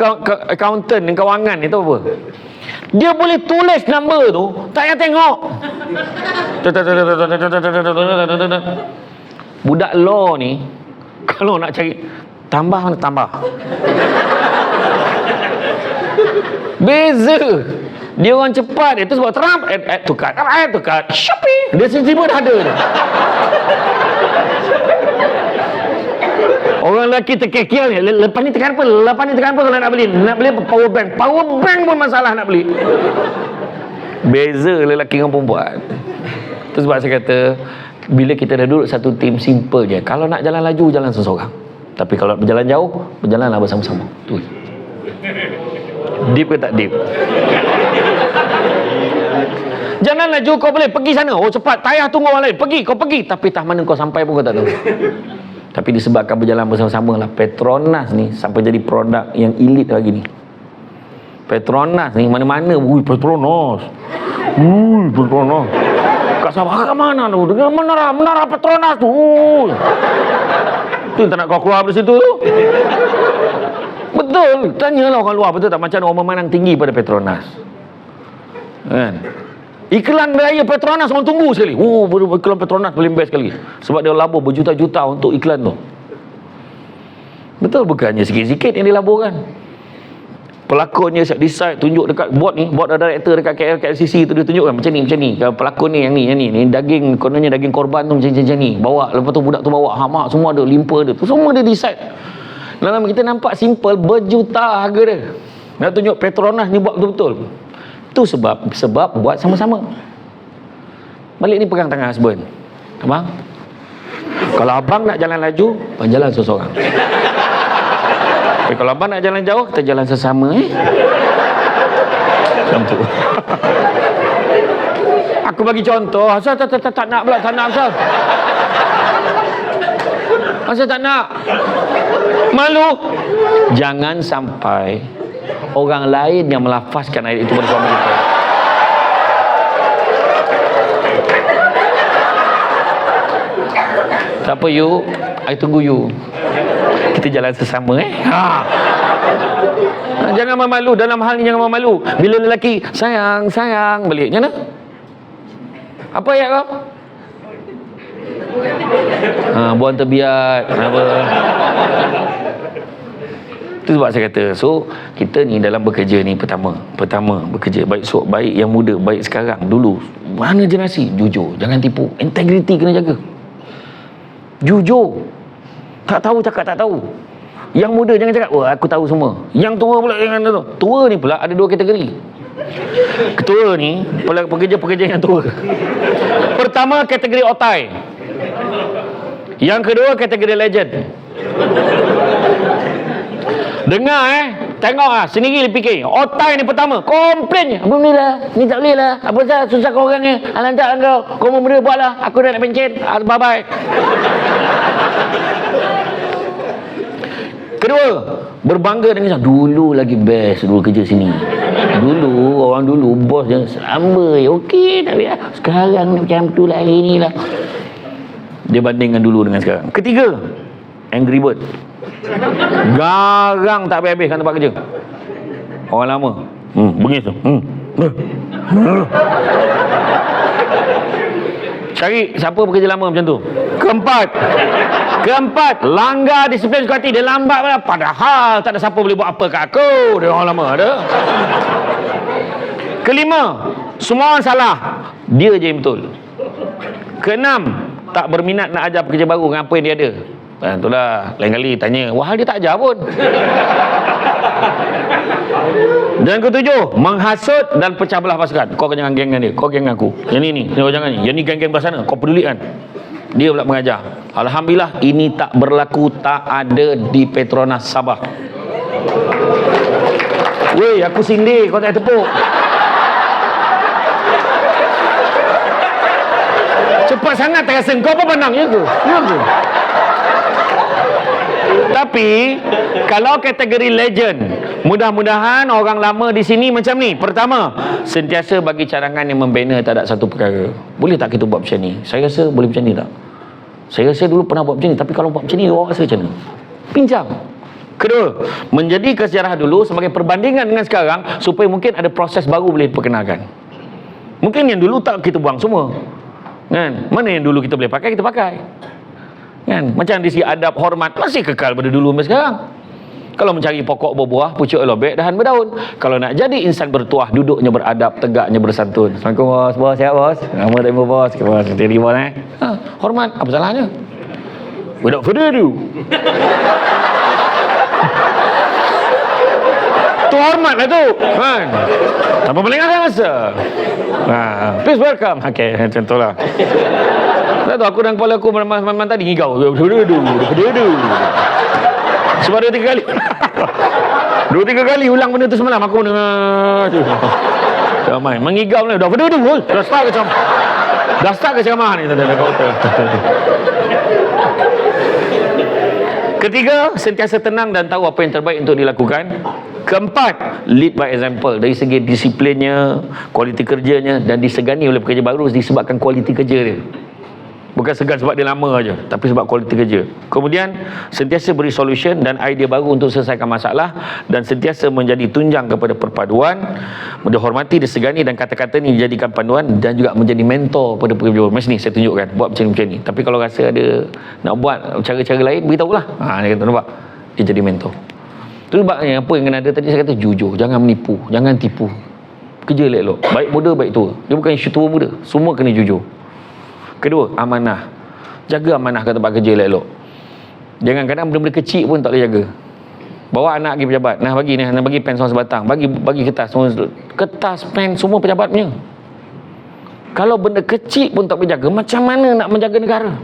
accountant dan kewangan ni tahu apa? Dia boleh tulis number tu, tak payah tengok. Budak law ni kalau nak cari tambah mana tambah. Beza. Dia orang cepat, dia tu sebab Trump tukar, Shopee. Dia tiba-tiba dah ada. Orang lelaki terkekil ni, lepas ni tekan apa kalau nak beli? Nak beli power bank. Power bank pun masalah nak beli. Beza lelaki dengan perempuan. Itu sebab saya kata, bila kita dah duduk satu tim, simple je. Kalau nak jalan laju, jalan seseorang. Tapi kalau nak berjalan jauh, berjalanlah bersama-sama. Tu. Deep ke tak deep? Jangan laju, kau boleh pergi sana. Oh cepat, tak payah tunggu orang lain. Pergi, kau pergi. Tapi tak mana kau sampai pun kau tak tahu. Tapi disebabkan berjalan bersama-sama lah, Petronas ni sampai jadi produk yang elit lagi ni. Petronas ni mana-mana, Petronas. Petronas. Kat Sabah, kat mana tu? Dengan menara Petronas tu. Tu tak nak kau keluar dari situ tu. Betul, tanyalah orang luar, betul tak macam orang memandang tinggi pada Petronas. Kan? Iklan beraya Petronas orang tunggu sekali. Iklan Petronas paling best sekali. Sebab dia labur berjuta-juta untuk iklan tu. Betul bukannya sikit-sikit yang dilaburkan. Pelakonnya decide tunjuk dekat board ni, board director dekat KL KLCC tu dia tunjukkan macam ni. Kalau pelakon ni yang ni daging, kononnya daging korban tu macam ni. Bawa, lepas tu budak tu bawa hamak semua ada, limpa dia. Tu semua dia decide. Dalam kita nampak simple, berjuta harga dia. Nak tunjuk Petronas ni buat betul-betul. Itu sebab buat sama-sama. Balik ni pegang tangan husband. Abang, kalau abang nak jalan laju, abang jalan seseorang. Tapi kalau abang nak jalan jauh, kita jalan sesama. Macam tu. Aku bagi contoh. Asal tak nak pula, tak nak asal. Asal tak nak. Malu. Jangan sampai orang lain yang melafazkan ayat itu pada suami kita. Tak apa you, I tunggu you. Kita jalan sesama Jangan memalu. Dalam hal ni jangan memalu. Bila lelaki sayang balik, macam mana? Apa ayat kau? Buang terbiat. Kenapa? Itu sebab saya kata, so kita ni dalam bekerja ni pertama bekerja baik yang muda, baik sekarang, dulu mana generasi, jujur, jangan tipu, integriti kena jaga, jujur, tak tahu cakap tak tahu. Yang muda jangan cakap aku tahu semua, yang tua pula jangan tahu. Tua ni pula ada 2 kategori. Ketua ni pekerja-pekerja yang tua. Pertama kategori otai, yang kedua kategori legend. Dengar tengok sendiri fikir. Otai ni pertama, komplain je. Abang ni lah, ni tak boleh lah. Apa sah susah kau orang ni. Lantak kau benda buat lah. Aku dah nak pencet. Bye bye. Kedua, berbangga dengan dulu lagi best dulu kerja sini. Dulu orang dulu bos yang selamba okey, tapi sekarang ni macam tu lah, hari ni lah. Dia bandingkan dulu dengan sekarang. Ketiga, angry bird. Garang tak habis-habis kan tempat kerja. Orang lama bengis tu. Cari siapa bekerja lama macam tu. Keempat, langgar disiplin suka hati. Dia lambat lah. Padahal tak ada siapa boleh buat apa kat aku. Dia orang lama ada. Kelima, semua orang salah, dia je yang betul. Keenam, tak berminat nak ajar pekerja baru dengan apa yang dia ada. Itulah, lain kali tanya, wah dia tak ajar pun. Dan ketujuh, menghasut dan pecah belah pasukan. Kau jangan geng dengan dia, kau geng dengan aku. Yang ni kau jangan ni. Yang ni geng-geng belah sana, kau pedulikan. Dia pula mengajar. Alhamdulillah, ini tak berlaku, tak ada di Petronas Sabah. Weh, aku sindir, kau tak tepuk. sangat terasa kau apa pandang ya ke? Ya ke? Tapi kalau kategori legend, mudah-mudahan orang lama di sini macam ni. Pertama, sentiasa bagi cadangan yang membina terhadap satu perkara. Boleh tak kita buat macam ni? Saya rasa boleh macam ni tak? Saya rasa dulu pernah buat macam ni, tapi kalau buat macam ni awak rasa macam mana? Bincang. Kedua, menjadi sejarah dulu sebagai perbandingan dengan sekarang supaya mungkin ada proses baru boleh diperkenalkan. Mungkin yang dulu tak kita buang semua. Kan? Mana yang dulu kita boleh pakai, kita pakai. Kan? Macam di segi adab, hormat masih kekal pada dulu sampai sekarang. Kalau mencari pokok berbuah, pucuk lobek, dahan berdaun. Kalau nak jadi insan bertuah, duduknya beradab, tegaknya bersantun. Assalamualaikum bos, bos sihat bos. Nama tak bos, bos seperti bos hormat, apa salahnya? Without further ado. Tu hormat lah tu kan. Tanpa melengahkan masa. Please welcome. Okay, contohlah. Tak tahu aku dan kepala aku memang tadi ngigau. Sebab 2-3 kali 2-3 kali ulang benda tu semalam aku dengar tu. Ramai mengigau ni. Dah start ke ceramah ni. Ketiga, sentiasa tenang dan tahu apa yang terbaik untuk dilakukan. Keempat, lead by example. Dari segi disiplinnya, kualiti kerjanya, dan disegani oleh pekerja baru disebabkan kualiti kerja dia. Bukan segan sebab dia lama aja, tapi sebab kualiti kerja. Kemudian, sentiasa beri solution dan idea baru untuk selesaikan masalah, dan sentiasa menjadi tunjang kepada perpaduan, dihormati, disegani, dan kata-kata ni dijadikan panduan, dan juga menjadi mentor pada pekerja baru. Macam ni saya tunjukkan, buat macam ni. Tapi kalau rasa ada nak buat cara-cara lain, beritahulah. Dia kata, nampak? Dia jadi mentor. Tu sebabnya apa yang kena ada tadi saya kata jujur, jangan menipu, jangan tipu. Kerja elok-elok, baik muda baik tua. Dia bukan isu tua muda, semua kena jujur. Kedua, amanah. Jaga amanah kat tempat kerja elok-elok. Jangan kadang benda-benda kecil pun tak boleh jaga. Bawa anak pergi pejabat, nak bagi pen sebatang, bagi kertas semua. Kertas, pen semua pejabat punya. Kalau benda kecil pun tak boleh jaga, macam mana nak menjaga negara?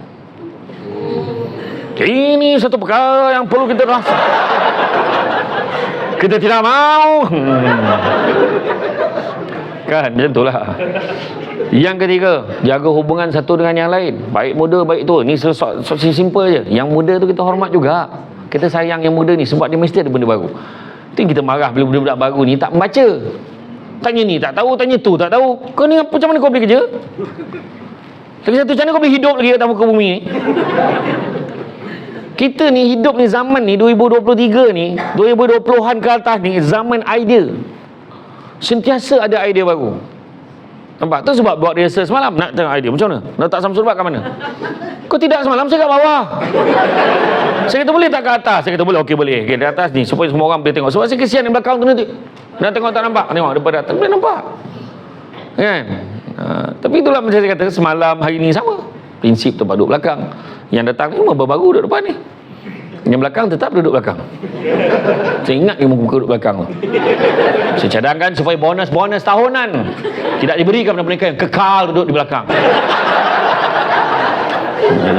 Ini satu perkara yang perlu kita rasa. Kita tidak mau. Kan macam itulah. Yang ketiga, jaga hubungan satu dengan yang lain, baik muda baik tua. Ni simple je. Yang muda tu kita hormat juga, kita sayang yang muda ni sebab dia mesti ada benda baru. Ting kita marah bila budak-budak baru ni tak membaca. Tanya ni tak tahu, tanya tu tak tahu. Kau ni macam mana kau boleh kerja? Lagi satu, macam mana kau boleh hidup lagi atas muka bumi ni? Kita ni hidup ni zaman ni 2023 ni, 2020-an ke atas ni zaman idea. Sentiasa ada idea baru. Nampak? Tu sebab buat rehearsal semalam nak tengok idea macam mana? Nak tak Samsul Bak kat mana? Kau tidak semalam saya kat bawah. Saya kata boleh tak kat atas? Saya kata boleh. Okey boleh. Okey di atas ni supaya semua orang boleh tengok. Sebab saya kesian di belakang tu nanti. Nak tengok tak nampak? Tengok depan atas boleh nampak. Kan? Tapi itulah macam saya kata semalam hari ni sama. Prinsip tempat duduk belakang. Yang datang ni memang baru duduk depan ni. Yang belakang tetap duduk belakang. Saya ingat dia muka duduk belakang tu. Saya cadangkan supaya bonus tahunan tidak diberikan kepada mereka yang kekal duduk di belakang.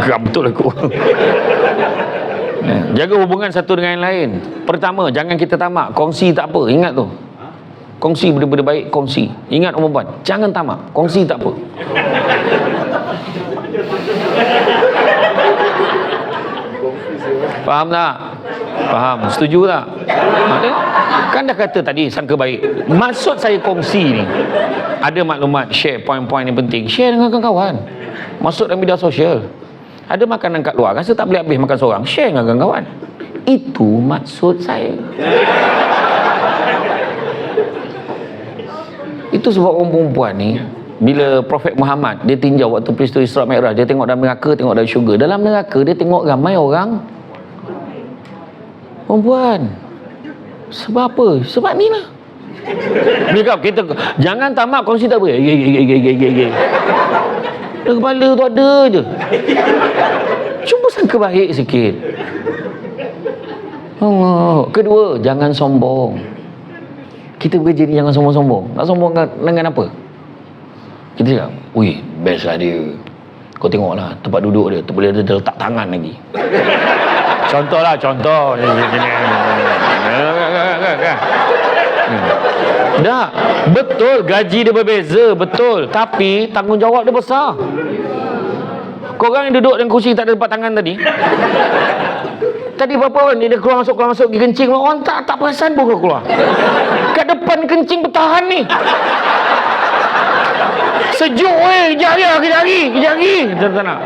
Geram betul aku. Jaga hubungan satu dengan yang lain. Pertama, jangan kita tamak. Kongsi tak apa. Ingat tu. Kongsi benda-benda baik, kongsi. Ingat orang perempuan, jangan tamak. Kongsi tak apa. Faham tak? Faham? Setuju tak? Kan dah kata tadi sangka baik. Maksud saya kongsi ni, ada maklumat, share poin-poin yang penting, share dengan kawan-kawan. Masuk dalam media sosial. Ada makanan kat luar, rasa tak boleh habis makan seorang, share dengan kawan-kawan. Itu maksud saya. Itu sebab orang perempuan ni, bila Prophet Muhammad dia tinjau waktu peristiwa Isra Mi'raj, dia tengok dalam neraka, tengok dalam syurga. Dalam neraka dia tengok ramai orang perempuan. Sebab apa? Sebab ni lah. Kita jangan tamak kongsi tak boleh. Kepala tu ada je. Cuba sangka baik sikit. Kedua, jangan sombong. Kita bekerja ni jangan sombong-sombong. Nak sombong dengan apa? Kita cakap, ui, best lah dia. Kau tengoklah tempat duduk dia, boleh ada letak tangan lagi. Contoh. Dah, betul gaji dia berbeza, betul. Tapi tanggungjawab dia besar. Korang yang duduk dalam kursi tak ada tempat tangan tadi. Tadi apa kan dia keluar masuk pergi kencing, orang tak perasan pun kau keluar. Kat depan kencing bertahan ni. Sejuk kejap lagi. Tak nak.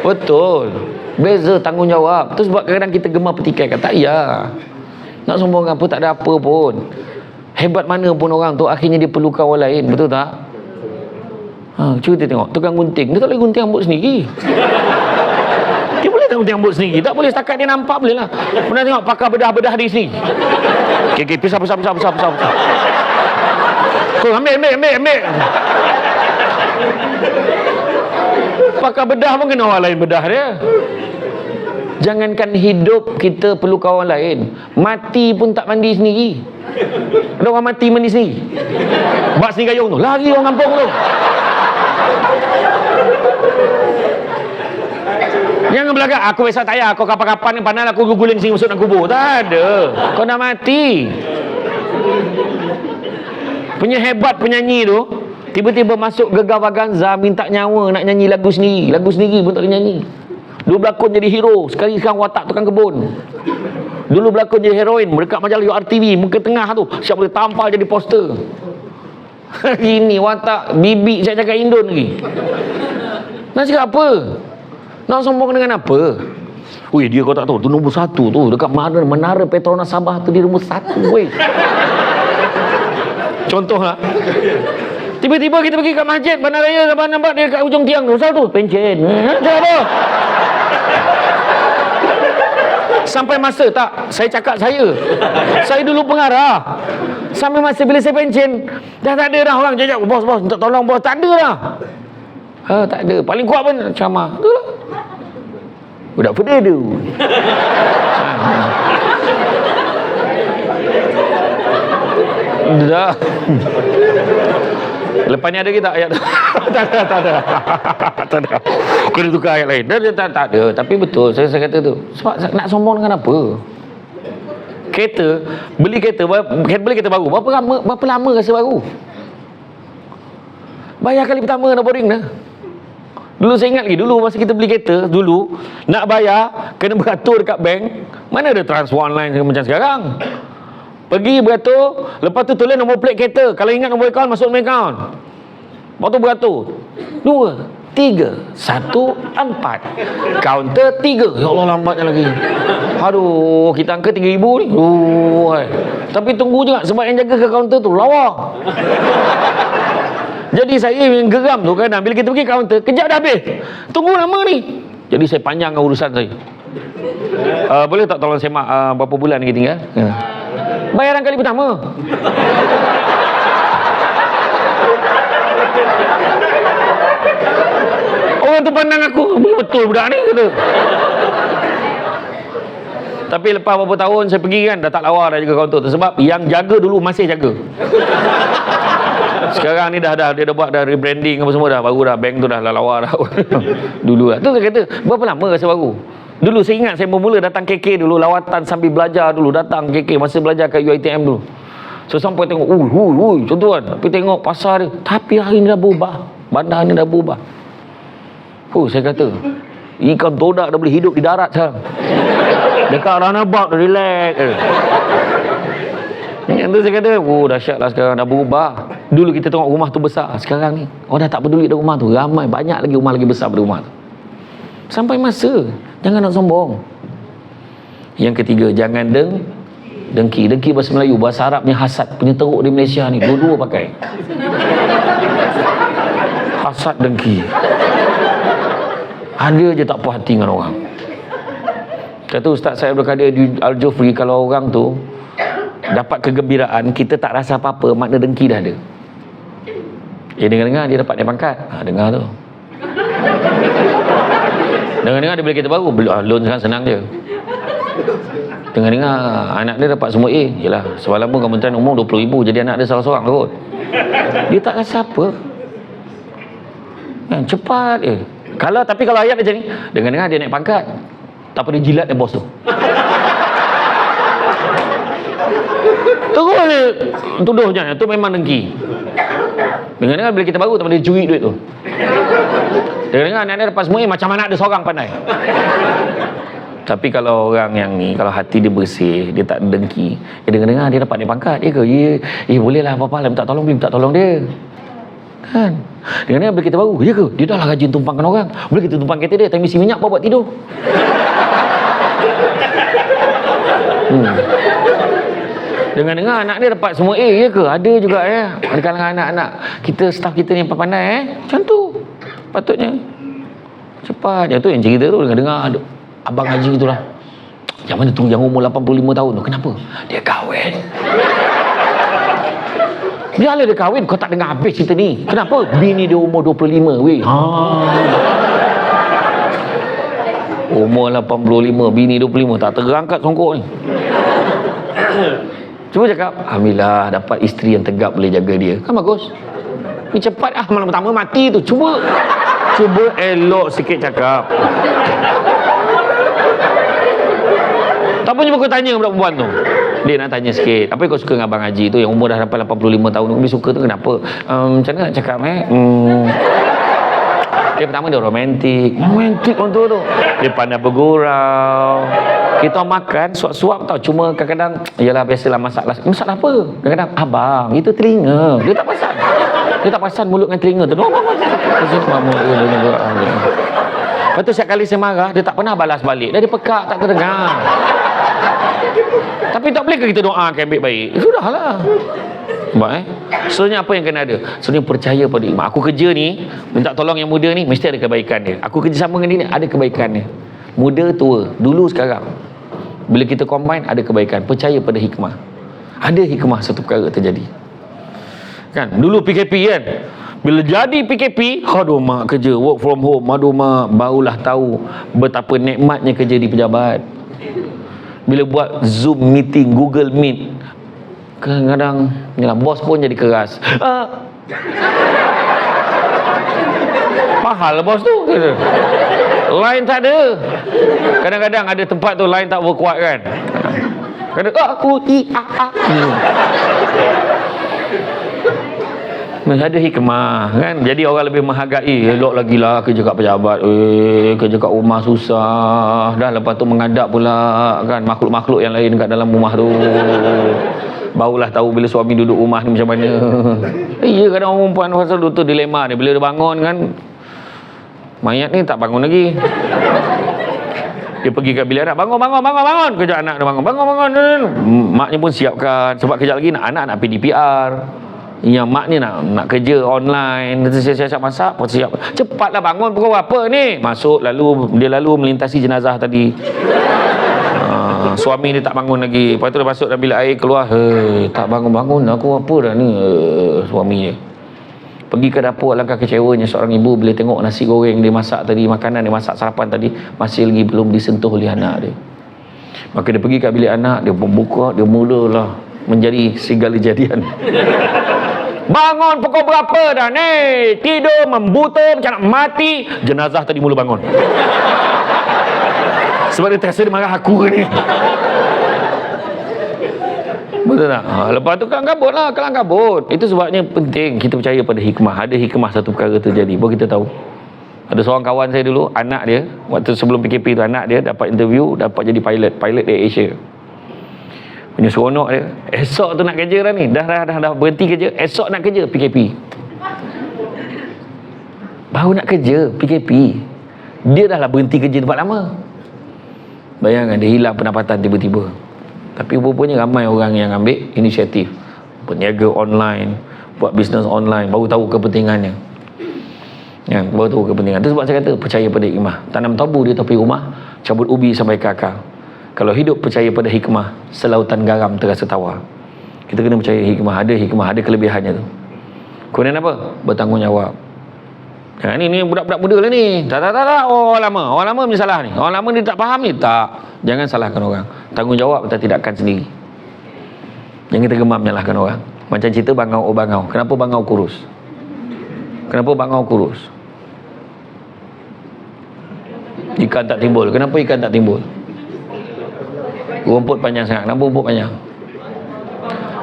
Betul. Beza tanggungjawab. Tu sebab kadang-kadang kita gemar petikai kata ya. Nak sombong apa tak ada apa pun. Hebat mana pun orang tu akhirnya dia perlukan orang lain, betul tak? Cuba kita tengok tukang gunting, dia tak boleh gunting rambut sendiri. Dia boleh tak gunting rambut sendiri? Tak boleh, setakat dia nampak boleh lah. Pernah tengok pakar bedah di sini? Okey, pisah. Kau ambil. Pakar bedah pun kena orang lain bedah dia. Jangankan hidup kita perlu kawan lain, mati pun tak mandi sendiri. Ada orang mati mandi sendiri. Bak sendiri gayung tu, lari orang kampung tu. Jangan belagak, aku besar tayar, aku kapan-kapan pandai aku guling sini masuk dalam kubur. Tak ada. Kau dah mati. Punya hebat penyanyi tu, tiba-tiba masuk Gegar Vaganza minta nyawa nak nyanyi lagu sendiri pun tak boleh nyanyi. Dulu berlakon jadi hero, sekarang watak tukang kebun. Dulu berlakon jadi heroin, dekat majalah URTV, muka tengah tu siap boleh tampal jadi poster. Ini watak bibi saya cakap Indon lagi. Nak cakap apa? Nak sombong dengan apa? Weh, dia kau tak tahu tu nombor 1 tu dekat Menara Petronas Sabah tu, dia nombor 1 weh. Contohlah. Tiba-tiba kita pergi kat masjid Bandaraya, nampak dia kat ujung tiang tu, tu pencen. Apa? Sampai masa tak, saya cakap saya dulu pengarah. Sampai masa bila saya pencen, dah tak ada dah orang jajak, bos, minta tolong bos, tak ada dah. Tak ada. Paling kuat pun ceramah. Tu lah. Budak pedih tu. Dah. Lepas ni ada kita ayat tu? Tak ada. Kena tukar ayat lain. Tak ada. Tapi betul saya kata tu. Sebab nak sombong dengan apa? Beli kereta baru. Berapa lama rasa baru? Bayar kali pertama dah boring dah. Dulu saya ingat lagi, dulu masa kita beli kereta, dulu nak bayar kena beratur dekat bank. Mana ada transfer online macam sekarang. Pergi beratur, lepas tu tulis nombor plate kereta. Kalau ingat nombor akaun, masuk nombor akaun. Lepas tu beratur 2, 3, 1, 4. Kaunter 3. Ya Allah, lambatnya lagi. Aduh, kita angka 3,000 ni. Tapi tunggu juga, sebab yang jaga ke kaunter tu lawa. Jadi saya yang geram tu kadang bila kita pergi kaunter, kejap dah habis. Tunggu lama ni. Jadi saya panjangkan urusan saya. Boleh tak tolong semak berapa bulan lagi tinggal? Bayaran kali pertama. Orang tu pandang aku, betul budak ni kata. Tapi lepas beberapa tahun saya pergi kan, dah tak lawa dah jaga kaunter tu. Sebab yang jaga dulu masih jaga. Sekarang ni dia dah buat dah rebranding apa semua dah, baru dah, bank tu dah lawa dah. Dulu lah. Tu saya kata, berapa lama rasa baru? Dulu saya ingat saya bermula datang KK dulu, lawatan sambil belajar dulu, datang KK masa belajar kat UiTM dulu. So sampai tengok, contoh kan, tapi tengok pasar dia. Tapi hari ni dah berubah, bandar ni dah berubah. Saya kata, ikan todak dah boleh hidup di darat sekarang. Dekat runabout dah relax. Yang tu saya kata, dahsyat lah sekarang, dah berubah. Dulu kita tengok rumah tu besar, sekarang ni orang dah tak peduli dah rumah tu, ramai banyak lagi rumah lagi besar pada rumah tu. Sampai masa, jangan nak sombong. Yang ketiga, jangan dengki. Dengki bahasa Melayu, bahasa Arabnya hasad. Punya teruk di Malaysia ni, dua-dua pakai. Hasad, dengki. Ada je tak puas hati dengan orang. Kata Ustaz saya berkata Al-Jufri, kalau orang tu dapat kegembiraan, kita tak rasa apa-apa, makna dengki dah ada. Dengar-dengar dia dapat naik pangkat. Dengar tu. Dengar-dengar dia beli kereta baru, loan sekarang senang je. Dengar-dengar anak dia dapat semua A. Yelah, semalam pun Kementerian Umum 20,000 jadi anak dia salah seorang kot. Dia tak rasa apa. Cepat je. Tapi kalau ayat dia macam ni, dengar-dengar dia naik pangkat, tak apa dia jilat dia bos tu. Terus dia tuduh je, tu memang dengki. Dengar-dengar beli kereta baru, tak apa dia curi duit tu. Dengar anak dia dapat semua A, macam anak dia seorang pandai. Tapi kalau orang yang ni, kalau hati dia bersih, dia tak dengki, dengar dia dapat naik pangkat, ya ke? Ya, boleh lah, apa-apa lah, minta tolong dia. Kan? Dengar beli kereta baru, ya ke? Dia dah lah rajin tumpangkan orang. Boleh kita tumpang kereta dia, time isi minyak buat tidur. Dengar anak dia dapat semua A, ya ke? Ada juga ya. Ada kalangan anak-anak kita, staff kita ni pandai macam tu. Patutnya cepat. Yang tu yang cerita tu dengar abang haji itulah. Yang mana tu yang umur 85 tahun tu. Kenapa? Dia kahwin. Bila dia kahwin kau tak dengar habis cerita ni. Kenapa? Bini dia umur 25 weh. Umur 85, bini 25, tak terangkat songkok ni. Cuba cakap, alhamdulillah dapat isteri yang tegap boleh jaga dia. Kan bagus. Ni cepat malam pertama mati tu. Cuba elok sikit cakap. Tak pun cuba kau tanya budak perempuan tu. Dia nak tanya sikit, apa yang kau suka dengan Abang Haji tu yang umur dah sampai 85 tahun tu? Dia suka tu kenapa? Macam mana nak cakap Dia pertama dia romantik orang tu. Dia pandai bergurau. Kita makan suap-suap tau. Cuma kadang-kadang yalah biasalah masak apa? Kadang-kadang abang itu telinga. Dia tak pasal mulut dengan telinga tu. Lepas tu setiap kali saya marah, dia tak pernah balas balik. Dia pekak, tak terdengar. Tapi tak boleh ke kita doakan baik-baik? Sudahlah. Sebenarnya apa yang kena ada? Sebenarnya percaya pada iman. Aku kerja ni, minta tolong yang muda ni, mesti ada kebaikan dia. Aku kerja sama dengan dia ni, ada kebaikan dia. Muda, tua, dulu, sekarang. Bila kita combine, ada kebaikan. Percaya pada hikmah. Ada hikmah satu perkara terjadi. Kan? Dulu PKP kan? Bila jadi PKP, aduh mak kerja, work from home, aduh mak, barulah tahu betapa nikmatnya kerja di pejabat. Bila buat Zoom meeting, Google Meet, kadang-kadang yalah, bos pun jadi keras. Mahal bos tu kata. Line tak ada. Kadang-kadang ada tempat tu line tak berkuat kan. Ada hikmah kan. Jadi orang lebih menghargai. Elok lagi lah kerja kat pejabat, kerja kat rumah susah. Dah lepas tu mengadap pula kan makhluk-makhluk yang lain kat dalam rumah tu. Barulah tahu bila suami duduk rumah ni macam mana. Iya, kadang orang perempuan pasal tu dilema dia. Bila dia bangun kan, mayat ni tak bangun lagi. Dia pergi kat bilik anak, bangun. Kejap anak dia bangun. Maknya pun siapkan. Sebab kejap lagi anak nak PDPR. Yang mak ni nak kerja online. Siap-siap masak, siap. Cepatlah bangun pukul berapa ni? Masuk, dia lalu melintasi jenazah tadi. Suami dia tak bangun lagi. Lepas tu dia masuk dalam bilik air, keluar, tak bangun-bangun aku apa dah ni. Suami dia pergi ke dapur, alangkah kecewanya seorang ibu bila tengok nasi goreng dia masak tadi, makanan dia masak sarapan tadi masih lagi belum disentuh oleh anak dia. Maka dia pergi ke bilik anak, dia membuka, dia mulalah menjadi segala jadian. Bangun pukul berapa dah ni? Tidur membuta macam nak mati. Jenazah tadi mula bangun. Sebab dia terasa dia marah aku ke ni. Betul tak? Lepas tu kelang kabut. Itu sebabnya penting kita percaya pada hikmah. Ada hikmah satu perkara terjadi, baru kita tahu. Ada seorang kawan saya dulu, anak dia, waktu sebelum PKP tu, anak dia dapat interview, dapat jadi pilot Air Asia. Punya seronok dia. Esok tu nak kerja dah ni. Dah berhenti kerja. Esok nak kerja PKP. Baru nak kerja PKP. Dia dah lah berhenti kerja tempat lama. Bayangkan dia hilang pendapatan tiba-tiba. Tapi rupanya ramai orang yang ambil inisiatif. Berniaga online, buat bisnes online, baru tahu kepentingannya. Baru tahu kepentingan. Itu sebab saya kata percaya pada hikmah. Tanam tabu di tepi rumah, cabut ubi sampai ke akar. Kalau hidup percaya pada hikmah, selautan garam terasa tawar. Kita kena percaya hikmah, ada kelebihannya tu. Kemudian apa? Bertanggungjawab. Ni budak-budak muda lah ni. Tak. Orang lama punya salah ni. Orang lama ni tak faham ni. Tak. Jangan salahkan orang. Tanggungjawab atas tindakan sendiri. Jangan kita gemam menyalahkan orang. Macam cerita bangau. Kenapa bangau kurus? Ikan tak timbul. Kenapa ikan tak timbul? Rumput panjang sangat. Kenapa rumput panjang?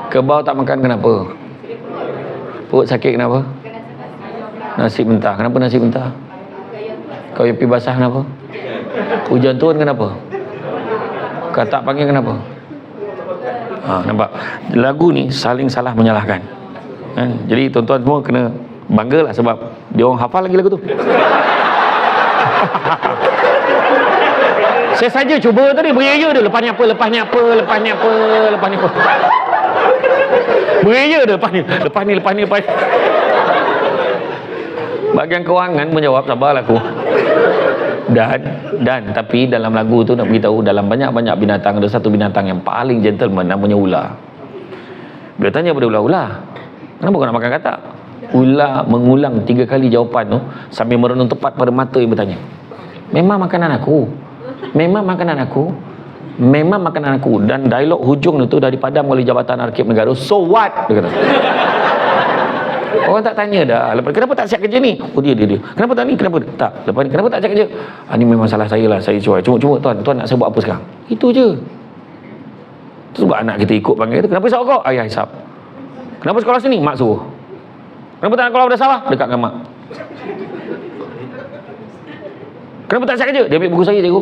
Kerbau tak makan kenapa? Perut sakit kenapa? Nasi mentah. Kenapa nasi mentah? Kau yang pergi basah kenapa? Hujan turun kenapa? Kau tak panggil kenapa? Nampak? Lagu ni saling salah menyalahkan. Jadi tuan-tuan semua kena banggalah sebab dia orang hafal lagi lagu tu. Saya saja cuba tadi beria dia, lepas ni apa. Beria dia lepas ni. Bahagian kewangan menjawab, sabarlah aku. Dan tapi dalam lagu tu nak beritahu, dalam banyak-banyak binatang ada satu binatang yang paling gentleman, namanya ular. Dia tanya pada ular, kenapa kau nak makan katak? Ular mengulang 3 kali jawapan tu sambil merenung tepat pada mata yang bertanya. Memang makanan aku. Dan dialog hujung tu dah dipadam oleh Jabatan Arkib Negara. So what? Dia kata. Orang tak tanya dah. Lepas, kenapa tak siap kerja ni? Oh dia. Kenapa tak ni? Kenapa? Tak. Lepas ni, kenapa tak siap kerja? Ni memang salah saya lah. Saya cuai. Cuma tuan nak saya buat apa sekarang? Itu je. Sebab anak kita ikut panggil tu. Kenapa hisap kau? Ayah hisap. Kenapa sekolah sini? Mak suruh. Kenapa tak nak keluar pada sawah? Dekat dengan mak. Kenapa tak siap kerja? Dia ambil buku saya, cikgu.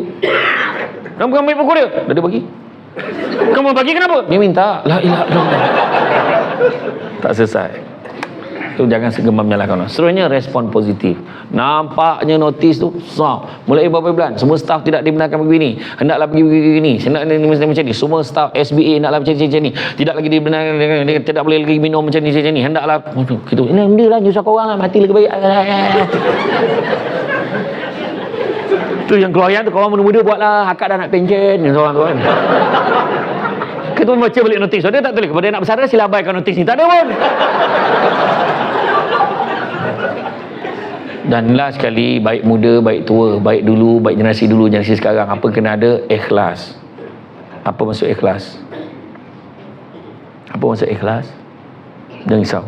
Kenapa kamu ambil buku dia? Dia bagi. Kamu bagi kenapa? Dia minta. La ilaha illallah. Tak selesai. Tu jangan segemam menyalahkan orang. Seterusnya respon positif. Nampaknya notis tu mulai beberapa bulan semua staf tidak dibenarkan begini, hendaklah pergi begini, macam ni. Semua staf SBA hendaklah macam ni. Tidak lagi dibenarkan, tidak boleh lagi minum macam ni. Hendaklah gitu. Ini benda lah nyusah kau orang, mati lagi baik. Tu yang keluaran tu, kawan muda-muda buatlah, akak dah nak pencen seorang tu kan. Kita baca balik notis. Dia tak tulis kepada anak besar, sila abaikan notis ni. Tak ada pun. Dan last sekali, baik muda, baik tua, baik dulu, baik generasi dulu, generasi sekarang, apa kena ada? Ikhlas. Apa maksud ikhlas? Apa maksud ikhlas? Jangan risau.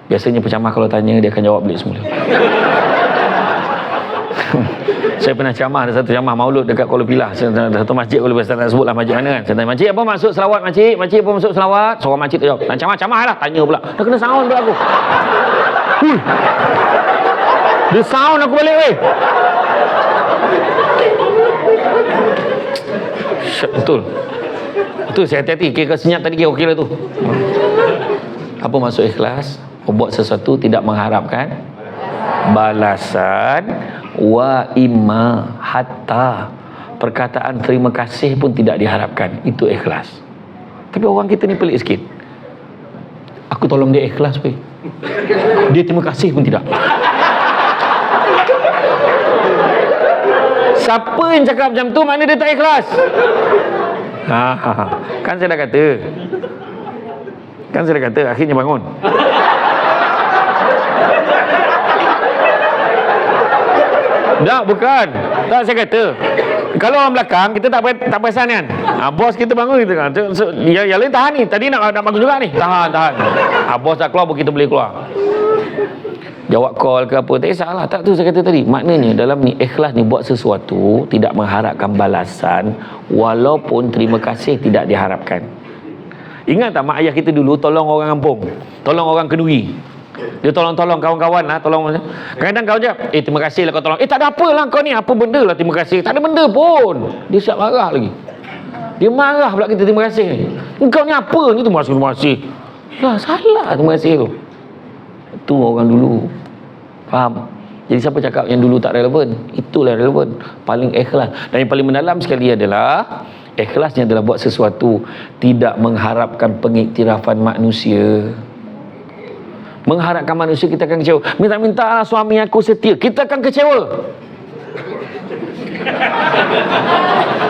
Biasanya pencamah kalau tanya, dia akan jawab balik semula. Saya pernah ceramah, ada satu ceramah maulud dekat Kuala Pilah, satu masjid Kuala Pilah, saya tak sebutlah masjid mana kan. Saya tanya, makcik apa maksud selawat makcik? Makcik apa maksud selawat? Seorang makcik tu jawab, nak ceramah lah, tanya pula. Dah kena sound pula aku. Dia sound aku balik weh. Betul. Betul, saya hati-hati. Kira senyap tadi kira okey lah tu. Apa maksud ikhlas? Membuat sesuatu tidak mengharapkan balasan, wa imma hatta perkataan terima kasih pun tidak diharapkan. Itu ikhlas. Tapi orang kita ni pelik sikit. Aku tolong dia ikhlas weh. Dia terima kasih pun tidak. Siapa yang cakap macam tu, maknanya dia tak ikhlas. Kan saya dah kata, akhirnya bangun. Tak, bukan. Tak, saya kata, kalau orang belakang, kita tak perasan kan. Bos kita bangun gitu kan. Yang lain tahan ni. Tadi nak bangun juga ni. Tahan. Bos dah keluar, kita boleh keluar. Jawab call ke apa, tak kisahlah. Tak tu saya kata tadi. Maknanya dalam ni ikhlas ni, buat sesuatu tidak mengharapkan balasan, walaupun terima kasih tidak diharapkan. Ingat tak mak ayah kita dulu tolong orang kampung, tolong orang kenduri. Dia tolong kawan-kawan lah, tolong. Kadang-kadang kau je, terima kasih lah kau tolong. Tak ada apa lah kau ni, apa benda lah terima kasih. Tak ada benda pun. Dia siap marah lagi. Dia marah pula kita terima kasih ni. Kau ni apa ni, terima kasih. Lah salah terima kasih tu. Itu orang dulu. Faham? Jadi siapa cakap yang dulu tak relevan? Itulah relevan. Paling ikhlas. Dan yang paling mendalam sekali adalah ikhlasnya adalah buat sesuatu tidak mengharapkan pengiktirafan manusia. Mengharapkan manusia, kita akan kecewa. Minta-minta lah suami aku setia, kita akan kecewa.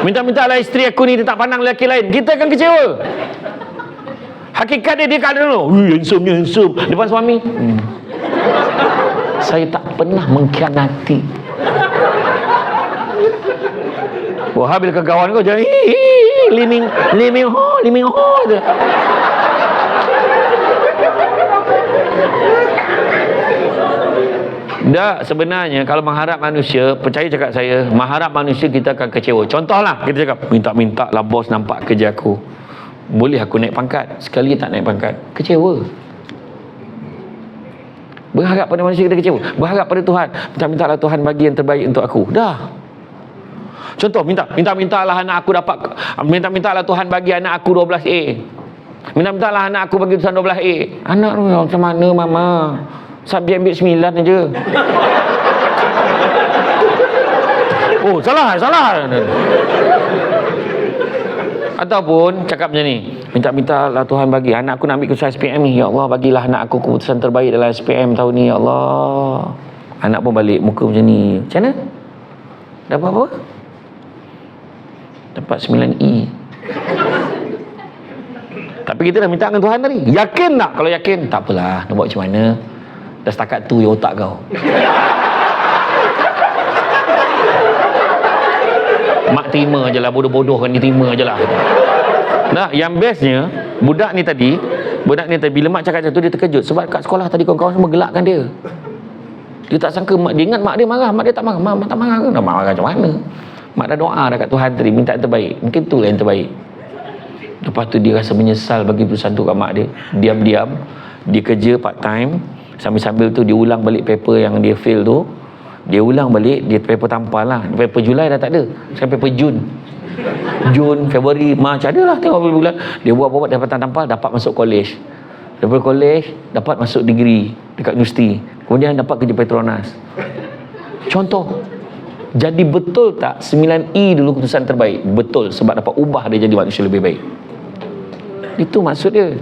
Minta-minta lah isteri aku ni dia tak pandang lelaki lain, kita akan kecewa. Hakikat dia kat dulu, handsome depan suami. Saya tak pernah mengkhianati. Wah, bila ke kawan kau jangan liming ho je. Tak, sebenarnya kalau mengharap manusia, percaya cakap saya, mengharap manusia kita akan kecewa. Contohlah, kita cakap, minta lah bos nampak kerja aku. Boleh aku naik pangkat, sekali tak naik pangkat, kecewa. Berharap pada manusia, kita kecewa. Berharap pada Tuhan, minta-mintalah Tuhan bagi yang terbaik untuk aku. Dah. Contoh, minta-mintalah anak aku dapat, minta-mintalah Tuhan bagi anak aku 12A. Minta-mintalah anak aku bagi tulisan 12A. Anak tu macam mana mama? Subjek ambil 9 aja. Oh, salah. Ataupun cakap macam ni, minta-mintalah Tuhan bagi anak aku nak ambil keputusan SPM ni. Ya Allah, bagilah anak aku keputusan terbaik dalam SPM tahun ni. Ya Allah. Anak pun balik muka macam ni. Macam mana? Dapat apa? Dapat 9E. Tapi kita dah minta dengan Tuhan tadi. Yakin tak? Kalau yakin, tak apalah. Nak buat macam mana? Dah setakat tu je otak kau. Mak terima je lah, bodoh-bodoh kan dia terima je lah. Nah, yang bestnya budak ni tadi bila mak cakap macam tu, dia terkejut. Sebab kat sekolah tadi kawan-kawan semua gelakkan dia. Dia tak sangka, dia ingat mak dia marah. Mak dia tak marah. Mak tak marah ke? Mak marah macam mana? Mak dah doa dah kat Tuhan tadi, minta yang terbaik. Mungkin tu yang terbaik. Lepas tu dia rasa menyesal bagi keputusan tu kat mak dia. Diam-diam dia kerja part time, sambil-sambil tu dia ulang balik paper yang dia fail tu. Dia ulang balik, dia paper tampal lah. Paper Julai dah tak ada. Sekarang paper Jun, Februari, Mac ada lah. Tengok bulan. Dia buat dapatan tampal, dapat masuk college. Daripada college, dapat masuk degree dekat universiti. Kemudian dapat kerja Petronas. Contoh. Jadi betul tak 9E dulu keputusan terbaik? Betul, sebab dapat ubah dia jadi manusia lebih baik. Itu maksud dia.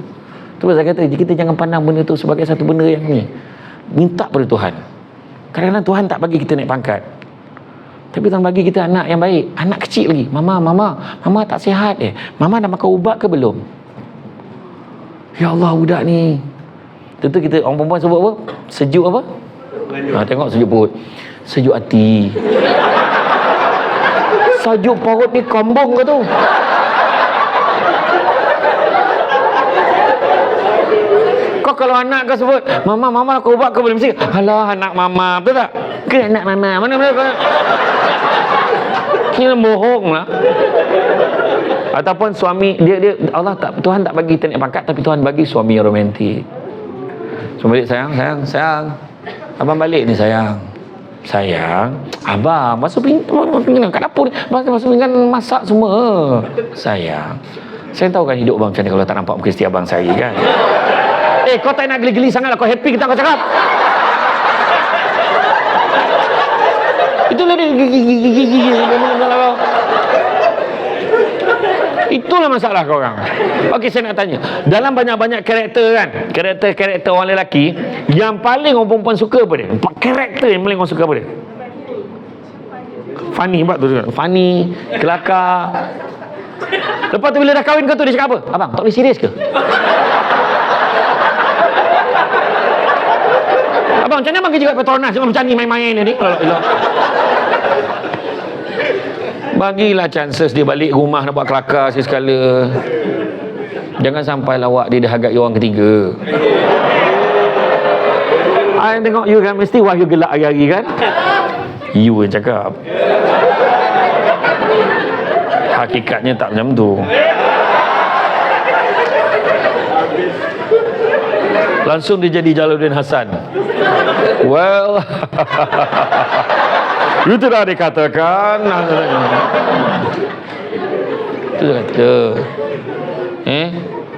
Terus saya kata, kita jangan pandang benda tu sebagai satu benda yang ni. Minta pada Tuhan. Kadang-kadang Tuhan tak bagi kita naik pangkat, tapi Tuhan bagi kita anak yang baik. Anak kecil lagi. Mama tak sihat Mama dah makan ubat ke belum? Ya Allah, budak ni. Tentu kita, orang perempuan sebut apa? Sejuk apa? Tengok sejuk perut, sejuk hati. Sejuk perut ni kambung ke tu? Kau kalau anak kau sebut, Mama kau ubat kau boleh mesti, alah anak Mama, betul tak? Ke anak Mama? Mana kau? Kira bohong lah. Ataupun suami dia Tuhan tak bagi kita naik pangkat, tapi Tuhan bagi suami yang romantik. So balik, sayang. Abang balik ni sayang. Abang masuk pinggan kat dapur ni. Masuk pinggan masak semua. Sayang. Saya tahu kan hidup abang macam ni kalau tak nampak muka isteri abang saya kan. Kau tak nak geli-geli sangat lah. Kau happy kita kau cakap. Itulah dia. Itulah masalah kau orang. Okey, saya nak tanya. Dalam banyak-banyak karakter kan, karakter orang lelaki, yang paling orang perempuan suka apa dia? Karakter yang paling orang suka apa dia? Funny, buat tu. Funny, kelakar. Lepas tu bila dah kahwin kau tu, dia cakap apa? Abang, tak boleh serius ke? Abang, macam mana abang kerja kat Petronas? Cuma macam ni main-main ni. Bagilah chances dia balik rumah nak buat kelakar sekala. Jangan sampai lawak dia hargai orang ketiga. I tengok you kan, mesti Wahyu gelak hari-hari kan? You yang cakap. Hakikatnya tak macam tu. Langsung dia jadi Jalaluddin Hasan. Well, itu dah dikatakan. Itu saya kata.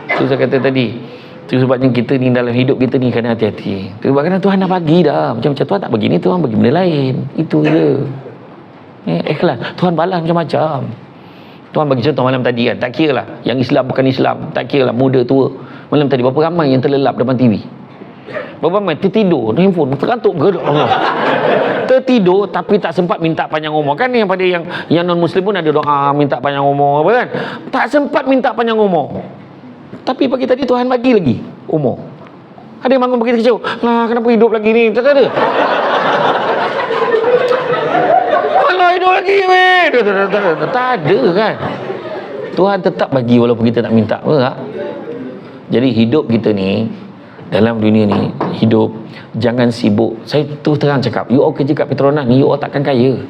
Itu saya kata tadi. Itu sebabnya kita ni dalam hidup kita ni kena hati-hati. Sebab Tuhan dah bagi dah. Macam-macam Tuhan tak bagi ni, Tuhan bagi benda lain. Itu je. Ikhlas. Tuhan balas macam-macam. Tuhan bagi contoh malam tadi kan. Tak kira lah. Yang Islam bukan Islam. Tak kira lah muda tua. Malam tadi berapa ramai yang terlelap depan TV. Berapa ramai tertidur handphone, terantuk ke Allah. Tertidur tapi tak sempat minta panjang umur. Kan yang pada yang non muslim pun ada doa minta panjang umur apa kan? Tak sempat minta panjang umur. Tapi pagi tadi Tuhan bagi lagi umur. Ada yang bangun begitu kecil. Lah kenapa hidup lagi ni? Tak ada. Allah hidup lagi weh. Tak ada kan. Tuhan tetap bagi walaupun kita tak minta. Betul. Jadi hidup kita ni, dalam dunia ni, hidup jangan sibuk. Saya terus terang cakap, you all kerja kat Petronas ni, you all takkan kaya.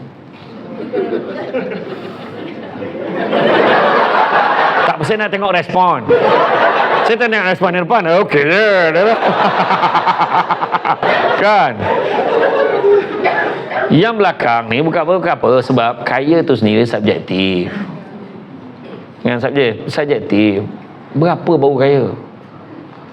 Tak, saya nak tengok respon. Saya tak nak respon depan. Okey je. Kan? Yang belakang ni bukan apa. Sebab kaya tu sendiri subjektif. Dengan subjektif. Berapa baru kaya?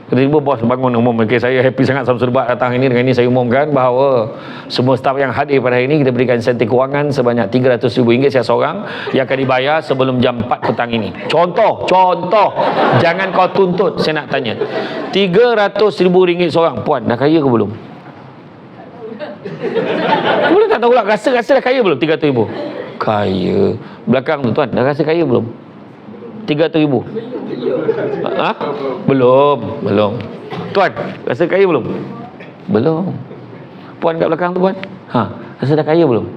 Tiba-tiba bos bangun umum, okay, saya happy sangat Samsul Debat datang ini. Dengan ini saya umumkan bahawa semua staf yang hadir pada hari ini kita berikan insentif kewangan sebanyak RM300,000 setiap seorang yang akan dibayar sebelum jam 4 petang ini. Contoh, jangan kau tuntut. Saya nak tanya, RM300,000 seorang, puan dah kaya ke belum? Boleh tak tahu lah, rasa dah kaya belum RM300,000? Kaya. Belakang tu tuan, dah rasa kaya belum? RM300,000? Ha? Belum. Tuan, rasa kaya belum? Belum. Puan kat belakang tu puan, rasa dah kaya belum?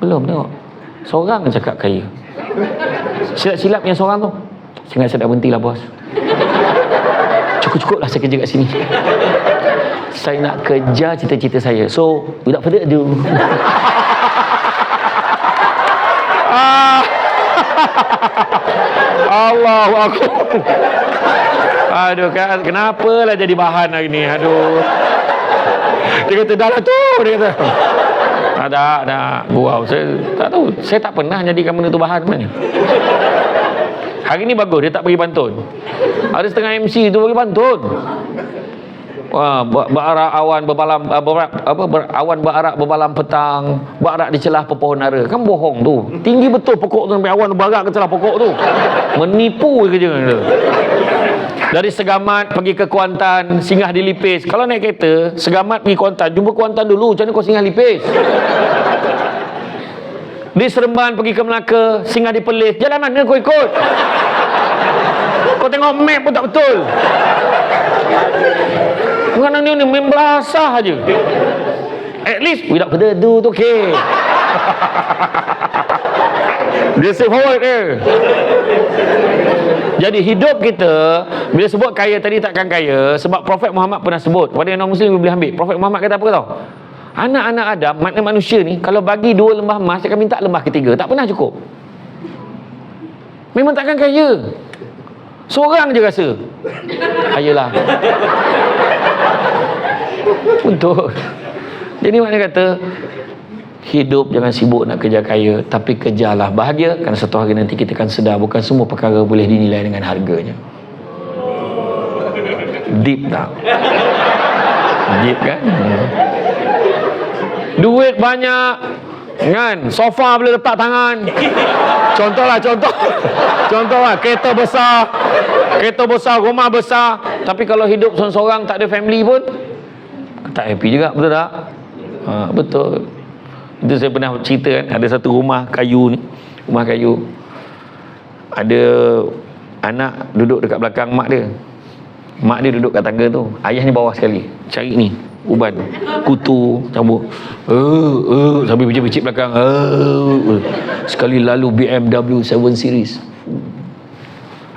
Belum, tengok. Seorang cakap kaya. Silap-silap yang seorang tu. Saya dah berhentilah bos. Cukup-cukup lah saya kerja kat sini. Saya nak kejar cita-cita saya. So, without further ado. Allahu Akbar. Aduh, kenapalah jadi bahan hari ni? Aduh. Dia kata dah lah tu. Dia kata ada gurau. Saya tak tahu. Saya tak pernah jadikan benda tu bahan mana. Hari ni bagus, dia tak bagi pantun. Ada setengah MC tu bagi pantun. Wah, berarak awan berbalam awan berarak berbalam petang, berarak di celah pepohon ara. Kan bohong tu. Tinggi betul pokok tu sampai awan berarak ke celah pokok tu. Menipu kerja dia. Dari Segamat pergi ke Kuantan, singgah di Lipis. Kalau naik kereta, Segamat pergi Kuantan, jumpa Kuantan dulu, macam mana kau singgah Lipis? Di Seremban pergi ke Melaka, singgah di Perlis. Jalan mana kau ikut? Kau tengok map pun tak betul. Orang ni main belasah aja. At least without further ado tu okey. Dia say forward dia. Jadi hidup kita bila sebut kaya tadi takkan kaya sebab Prophet Muhammad pernah sebut. Pada yang non-Muslim boleh ambil. Prophet Muhammad kata apa tau? Anak-anak Adam, manusia ni kalau bagi 2 lembah emas dia akan minta lembah ketiga. Tak pernah cukup. Memang takkan kaya. Seorang je rasa. Ayolah. Untuk. Jadi maknanya kata hidup jangan sibuk nak kejar kaya, tapi kejarlah bahagia, kerana satu hari nanti kita akan sedar bukan semua perkara boleh dinilai dengan harganya. Deep tak? Deep kan? Duit banyak kan, sofa boleh letak tangan. Contoh lah, kereta besar, rumah besar. Tapi kalau hidup seorang-seorang tak ada family pun tak happy juga, betul tak? Betul. Itu saya pernah cerita kan, ada satu rumah kayu. Ada anak duduk dekat belakang mak dia. Mak dia duduk kat tangga tu, ayah ni bawah sekali, cari ni uban, kutu, cabut. Sambil picit-picit belakang. Sekali lalu BMW 7 Series.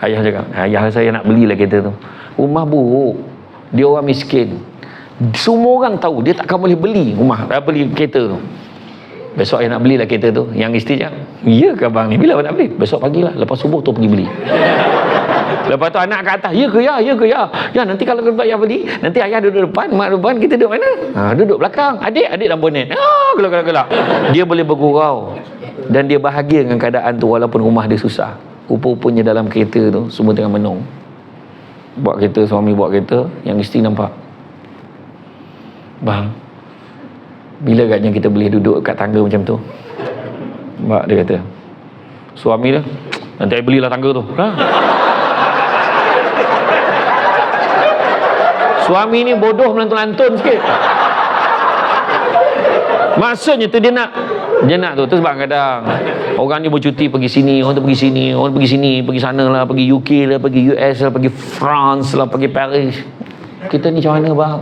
Ayah cakap, ayah saya nak belilah kereta tu. Rumah buruk, dia orang miskin. Semua orang tahu dia takkan boleh beli kereta tu. Besok ayah nak belilah kereta tu. Yang isteri cakap, ya ke abang ni, bila abang nak beli? Besok pagilah, lepas subuh tu pergi beli. Lepas tu anak kat atas, ya ke ya? Ya, nanti kalau ayah beli, nanti ayah duduk depan, mak depan, kita duduk mana? Duduk belakang. Adik dalam bonet. Gelak. Dia boleh bergurau dan dia bahagia dengan keadaan tu walaupun rumah dia susah. Rupa-rupanya dalam kereta tu semua tengah menung. Suami bawa kereta, yang isteri nampak. Bang, bila agaknya kita boleh duduk kat tangga macam tu? Mak dia kata, suami dia, nanti saya belilah tangga tu. Suami ni bodoh melantun-lantun sikit. Maksudnya tu dia nak tu sebab kadang orang ni bercuti pergi sini, orang tu pergi sini, orang pergi sini, pergi sana lah, pergi UK lah, pergi US lah, pergi France lah, pergi Paris. Kita ni macam mana bang?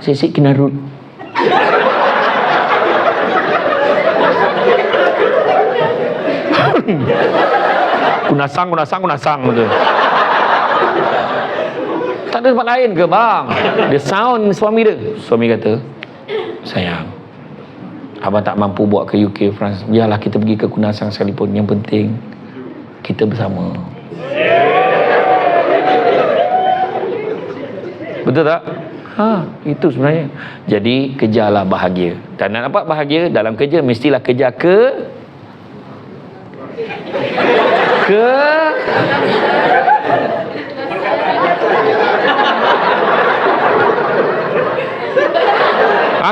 Sik-sik kena root. Kunasang betul. Tak ada tempat lain ke bang? Dia sound suami dia. Suami kata, sayang, abang tak mampu buat ke UK, France, biarlah kita pergi ke Kunasang sekalipun. Yang penting kita bersama. Betul tak? Itu sebenarnya. Jadi kejarlah bahagia. Dan nak dapat bahagia dalam kerja, mestilah kejar ke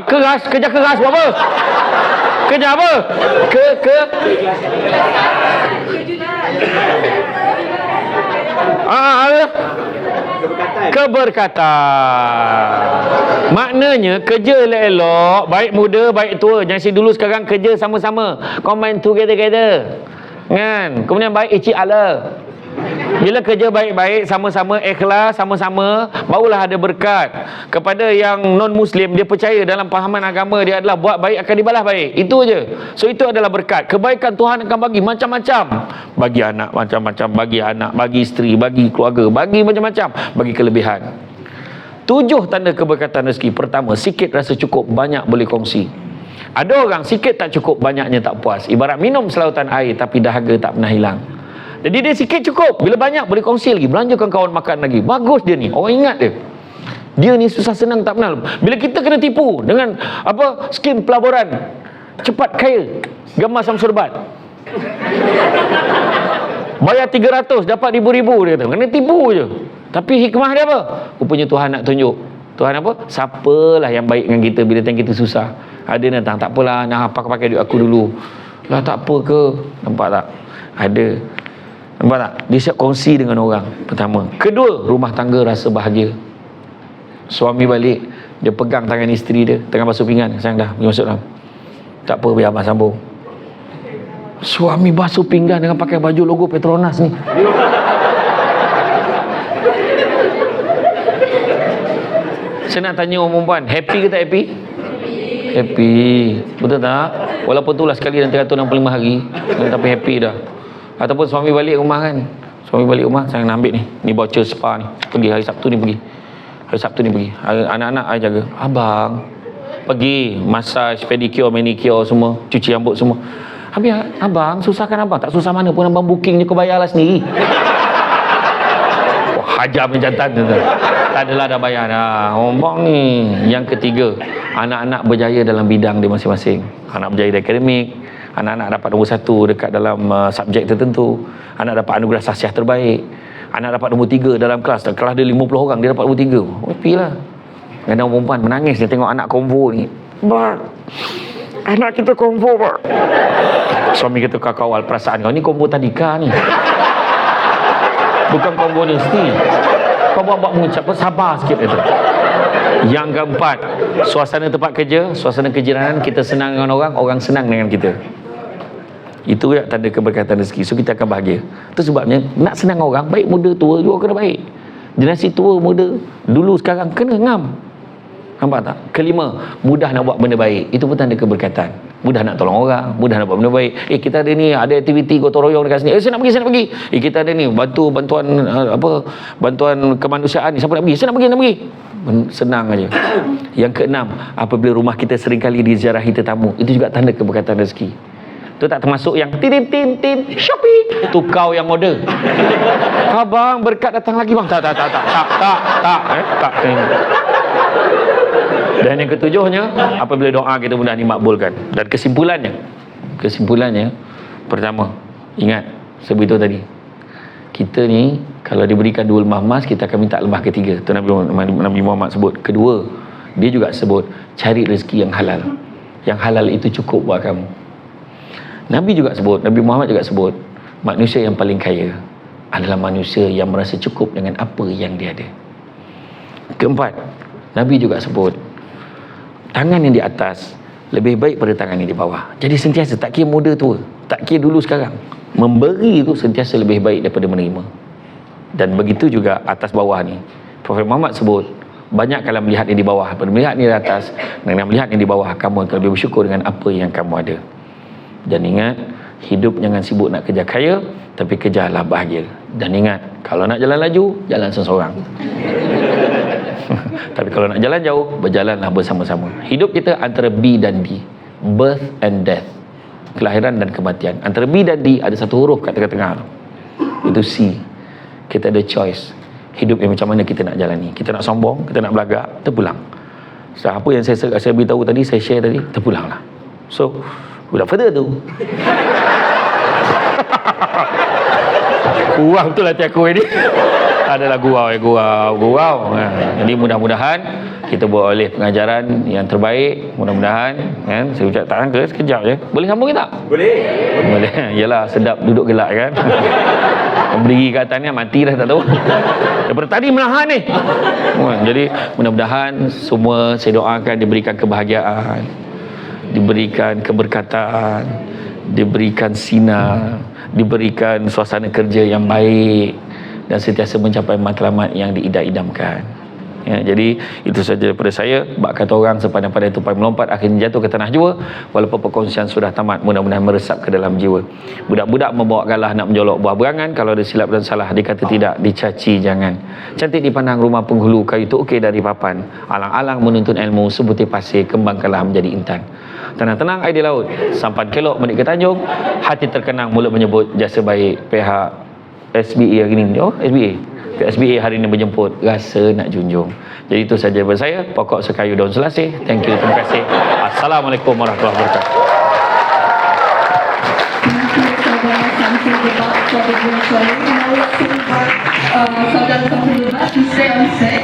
keras, kerja keras buat apa? Kerja apa? Keberkatan. Maknanya kerja elok-elok, baik muda, baik tua. Jangan si dulu sekarang kerja sama-sama. Combine together. Kan? Kemudian baik icik ala. Bila kerja baik-baik, sama-sama ikhlas, sama-sama, barulah ada berkat. Kepada yang non-Muslim, dia percaya dalam pahaman agama dia adalah buat baik akan dibalas baik. Itu aja. So itu adalah berkat. Kebaikan Tuhan akan bagi macam-macam. Bagi anak macam-macam, bagi anak, bagi isteri, bagi keluarga, bagi macam-macam, bagi kelebihan. 7 tanda keberkatan rezeki. Pertama, sikit rasa cukup, banyak boleh kongsi. Ada orang sikit tak cukup, banyaknya tak puas. Ibarat minum selautan air tapi dahaga tak pernah hilang. Jadi dia sikit cukup, bila banyak boleh kongsi lagi, belanjakan kawan makan lagi. Bagus dia ni, orang ingat dia. Dia ni susah senang tak kenal. Bila kita kena tipu dengan skim pelaburan cepat kaya, gambar Samsul Bat, bayar 300 dapat ribu-ribu, dia kata. Kena tipu je. Tapi hikmah dia apa? Rupanya Tuhan nak tunjuk. Tuhan apa? Siapalah yang baik dengan kita bila time kita susah. Ada datang, tak apalah, nak pakai duit aku dulu. Lah tak apa ke? Nampak tak? Ada. Nampak tak? Dia siap kongsi dengan orang. Pertama. Kedua, rumah tangga rasa bahagia. Suami balik, dia pegang tangan isteri dia, tengah basuh pinggan. Sayang dah, pergi masuk dalam. Tak apa, biar abang sambung. Suami basuh pinggan dengan pakai baju logo Petronas ni. Saya nak tanya orang perempuan, happy ke tak happy? Happy. Betul tak? Walaupun itulah sekali dalam 365 hari, tapi happy dah. Ataupun suami balik rumah kan, suami balik rumah, saya nak ambil ni voucher spa ni, pergi hari Sabtu ni pergi, anak-anak saya jaga. Abang pergi massage, pedicure, manicure semua, cuci rambut semua. Habis abang susahkan abang, tak susah mana pun, abang booking je, kau bayarlah sendiri. Hajar penjantan tu. Tak adalah, dah bayar dah. Abang ni. Yang ketiga, anak-anak berjaya dalam bidang dia masing-masing. Anak berjaya di akademik, anak-anak dapat nombor 1 dekat dalam subjek tertentu, anak dapat anugerah sahsiah terbaik, anak dapat nombor 3 dalam kelas. Kelas dia 50 orang, dia dapat nombor 3. Happy lah. Kadang perempuan menangis dia tengok anak konvo ni. Bang, anak kita konvo, Pak. Suami kata, kau kawal perasaan kau ni, konvo tadika ni, bukan konvo universiti. Kau buat mengucap, sabar sikit itu. Yang keempat, suasana tempat kerja, suasana kejiranan, kita senang dengan orang, orang senang dengan kita. Itu ya tanda keberkatan rezeki. So kita akan bahagia. Itu sebabnya nak senang orang, baik muda tua juga kena baik. Generasi tua muda dulu sekarang kena ngam. Nampak tak? Kelima, mudah nak buat benda baik. Itu pun tanda keberkatan. Mudah nak tolong orang, mudah nak buat benda baik. Kita ada ni, ada aktiviti gotong royong dekat sini. Saya nak pergi. Kita ada ni bantuan bantuan kemanusiaan ni. Siapa nak pergi? Saya nak pergi. Senang aja. Yang keenam, apabila rumah kita seringkali diziarahi tetamu, itu juga tanda keberkatan rezeki. Itu tak termasuk yang tin Shopee. Tu kau yang order. Abang berkat datang lagi bang. Tak. Dan yang ketujuhnya, apabila doa kita mudah dimakbulkan. Dan kesimpulannya, pertama, ingat sebab itu tadi, kita ni kalau diberikan 2 lemah emas, kita akan minta lemah ketiga. Itu Nabi Muhammad sebut. Kedua, dia juga sebut cari rezeki yang halal. Yang halal itu cukup buat kamu. Nabi Muhammad juga sebut, manusia yang paling kaya adalah manusia yang merasa cukup dengan apa yang dia ada. Keempat, Nabi juga sebut, tangan yang di atas lebih baik pada tangan yang di bawah. Jadi sentiasa, tak kira muda tua, tak kira dulu sekarang, memberi itu sentiasa lebih baik daripada menerima. Dan begitu juga atas bawah ni. Prophet Muhammad sebut, banyak kalau melihat yang di bawah daripada melihat yang di atas. Dan melihat yang di bawah, kamu akan lebih bersyukur dengan apa yang kamu ada. Dan ingat, hidup jangan sibuk nak kejar kaya, tapi kejarlah bahagia. Dan ingat, kalau nak jalan laju, jalan seorang. Tapi kalau nak jalan jauh, berjalanlah bersama-sama. Hidup kita antara B dan D, birth and death, kelahiran dan kematian. Antara B dan D ada satu huruf kat tengah-tengah, itu C. Kita ada choice. hidup yang macam mana kita nak jalani. Kita nak sombong, kita nak belagak, terpulang. So, apa yang saya beritahu tadi, saya share tadi, terpulanglah. So, without further ado, kurang betul hati aku ini. Adalah gurau. Jadi mudah-mudahan kita buat oleh pengajaran yang terbaik. Mudah-mudahan kan, saya ucap tangan ke sekejap je. Boleh sambung ke tak? Boleh. Yalah, sedap duduk gelak kan. Berdiri kat atas ni mati dah tak tahu. Daripada tadi menahan ni. Jadi mudah-mudahan semua saya doakan diberikan kebahagiaan, diberikan keberkatan, diberikan sinar, diberikan suasana kerja yang baik dan sentiasa mencapai matlamat yang diidam-idamkan. Ya, jadi itu saja daripada saya. Bak kata orang, sepandai-pandai tupai melompat akhirnya jatuh ke tanah jua. Walaupun perkongsian sudah tamat, mudah-mudahan meresap ke dalam jiwa. Budak-budak membawa galah nak menjolok buah berangan. Kalau ada silap dan salah dikata tidak, dicaci jangan. Cantik dipandang rumah penghulu, kayu tu okey dari papan. Alang-alang menuntut ilmu, sebutir pasir kembangkanlah menjadi intan. Tenang-tenang air di laut, sampan kelok menik ke Tanjung. Hati terkenang mulut menyebut jasa baik pihak SBA hari ini. Oh, SBA hari ini menjemput, rasa nak junjung. Jadi itu saja daripada saya. Pokok sekayu daun selasih. Thank you, terima kasih. Assalamualaikum warahmatullahi wabarakatuh. Saudara Samsul Lebat to stay on set.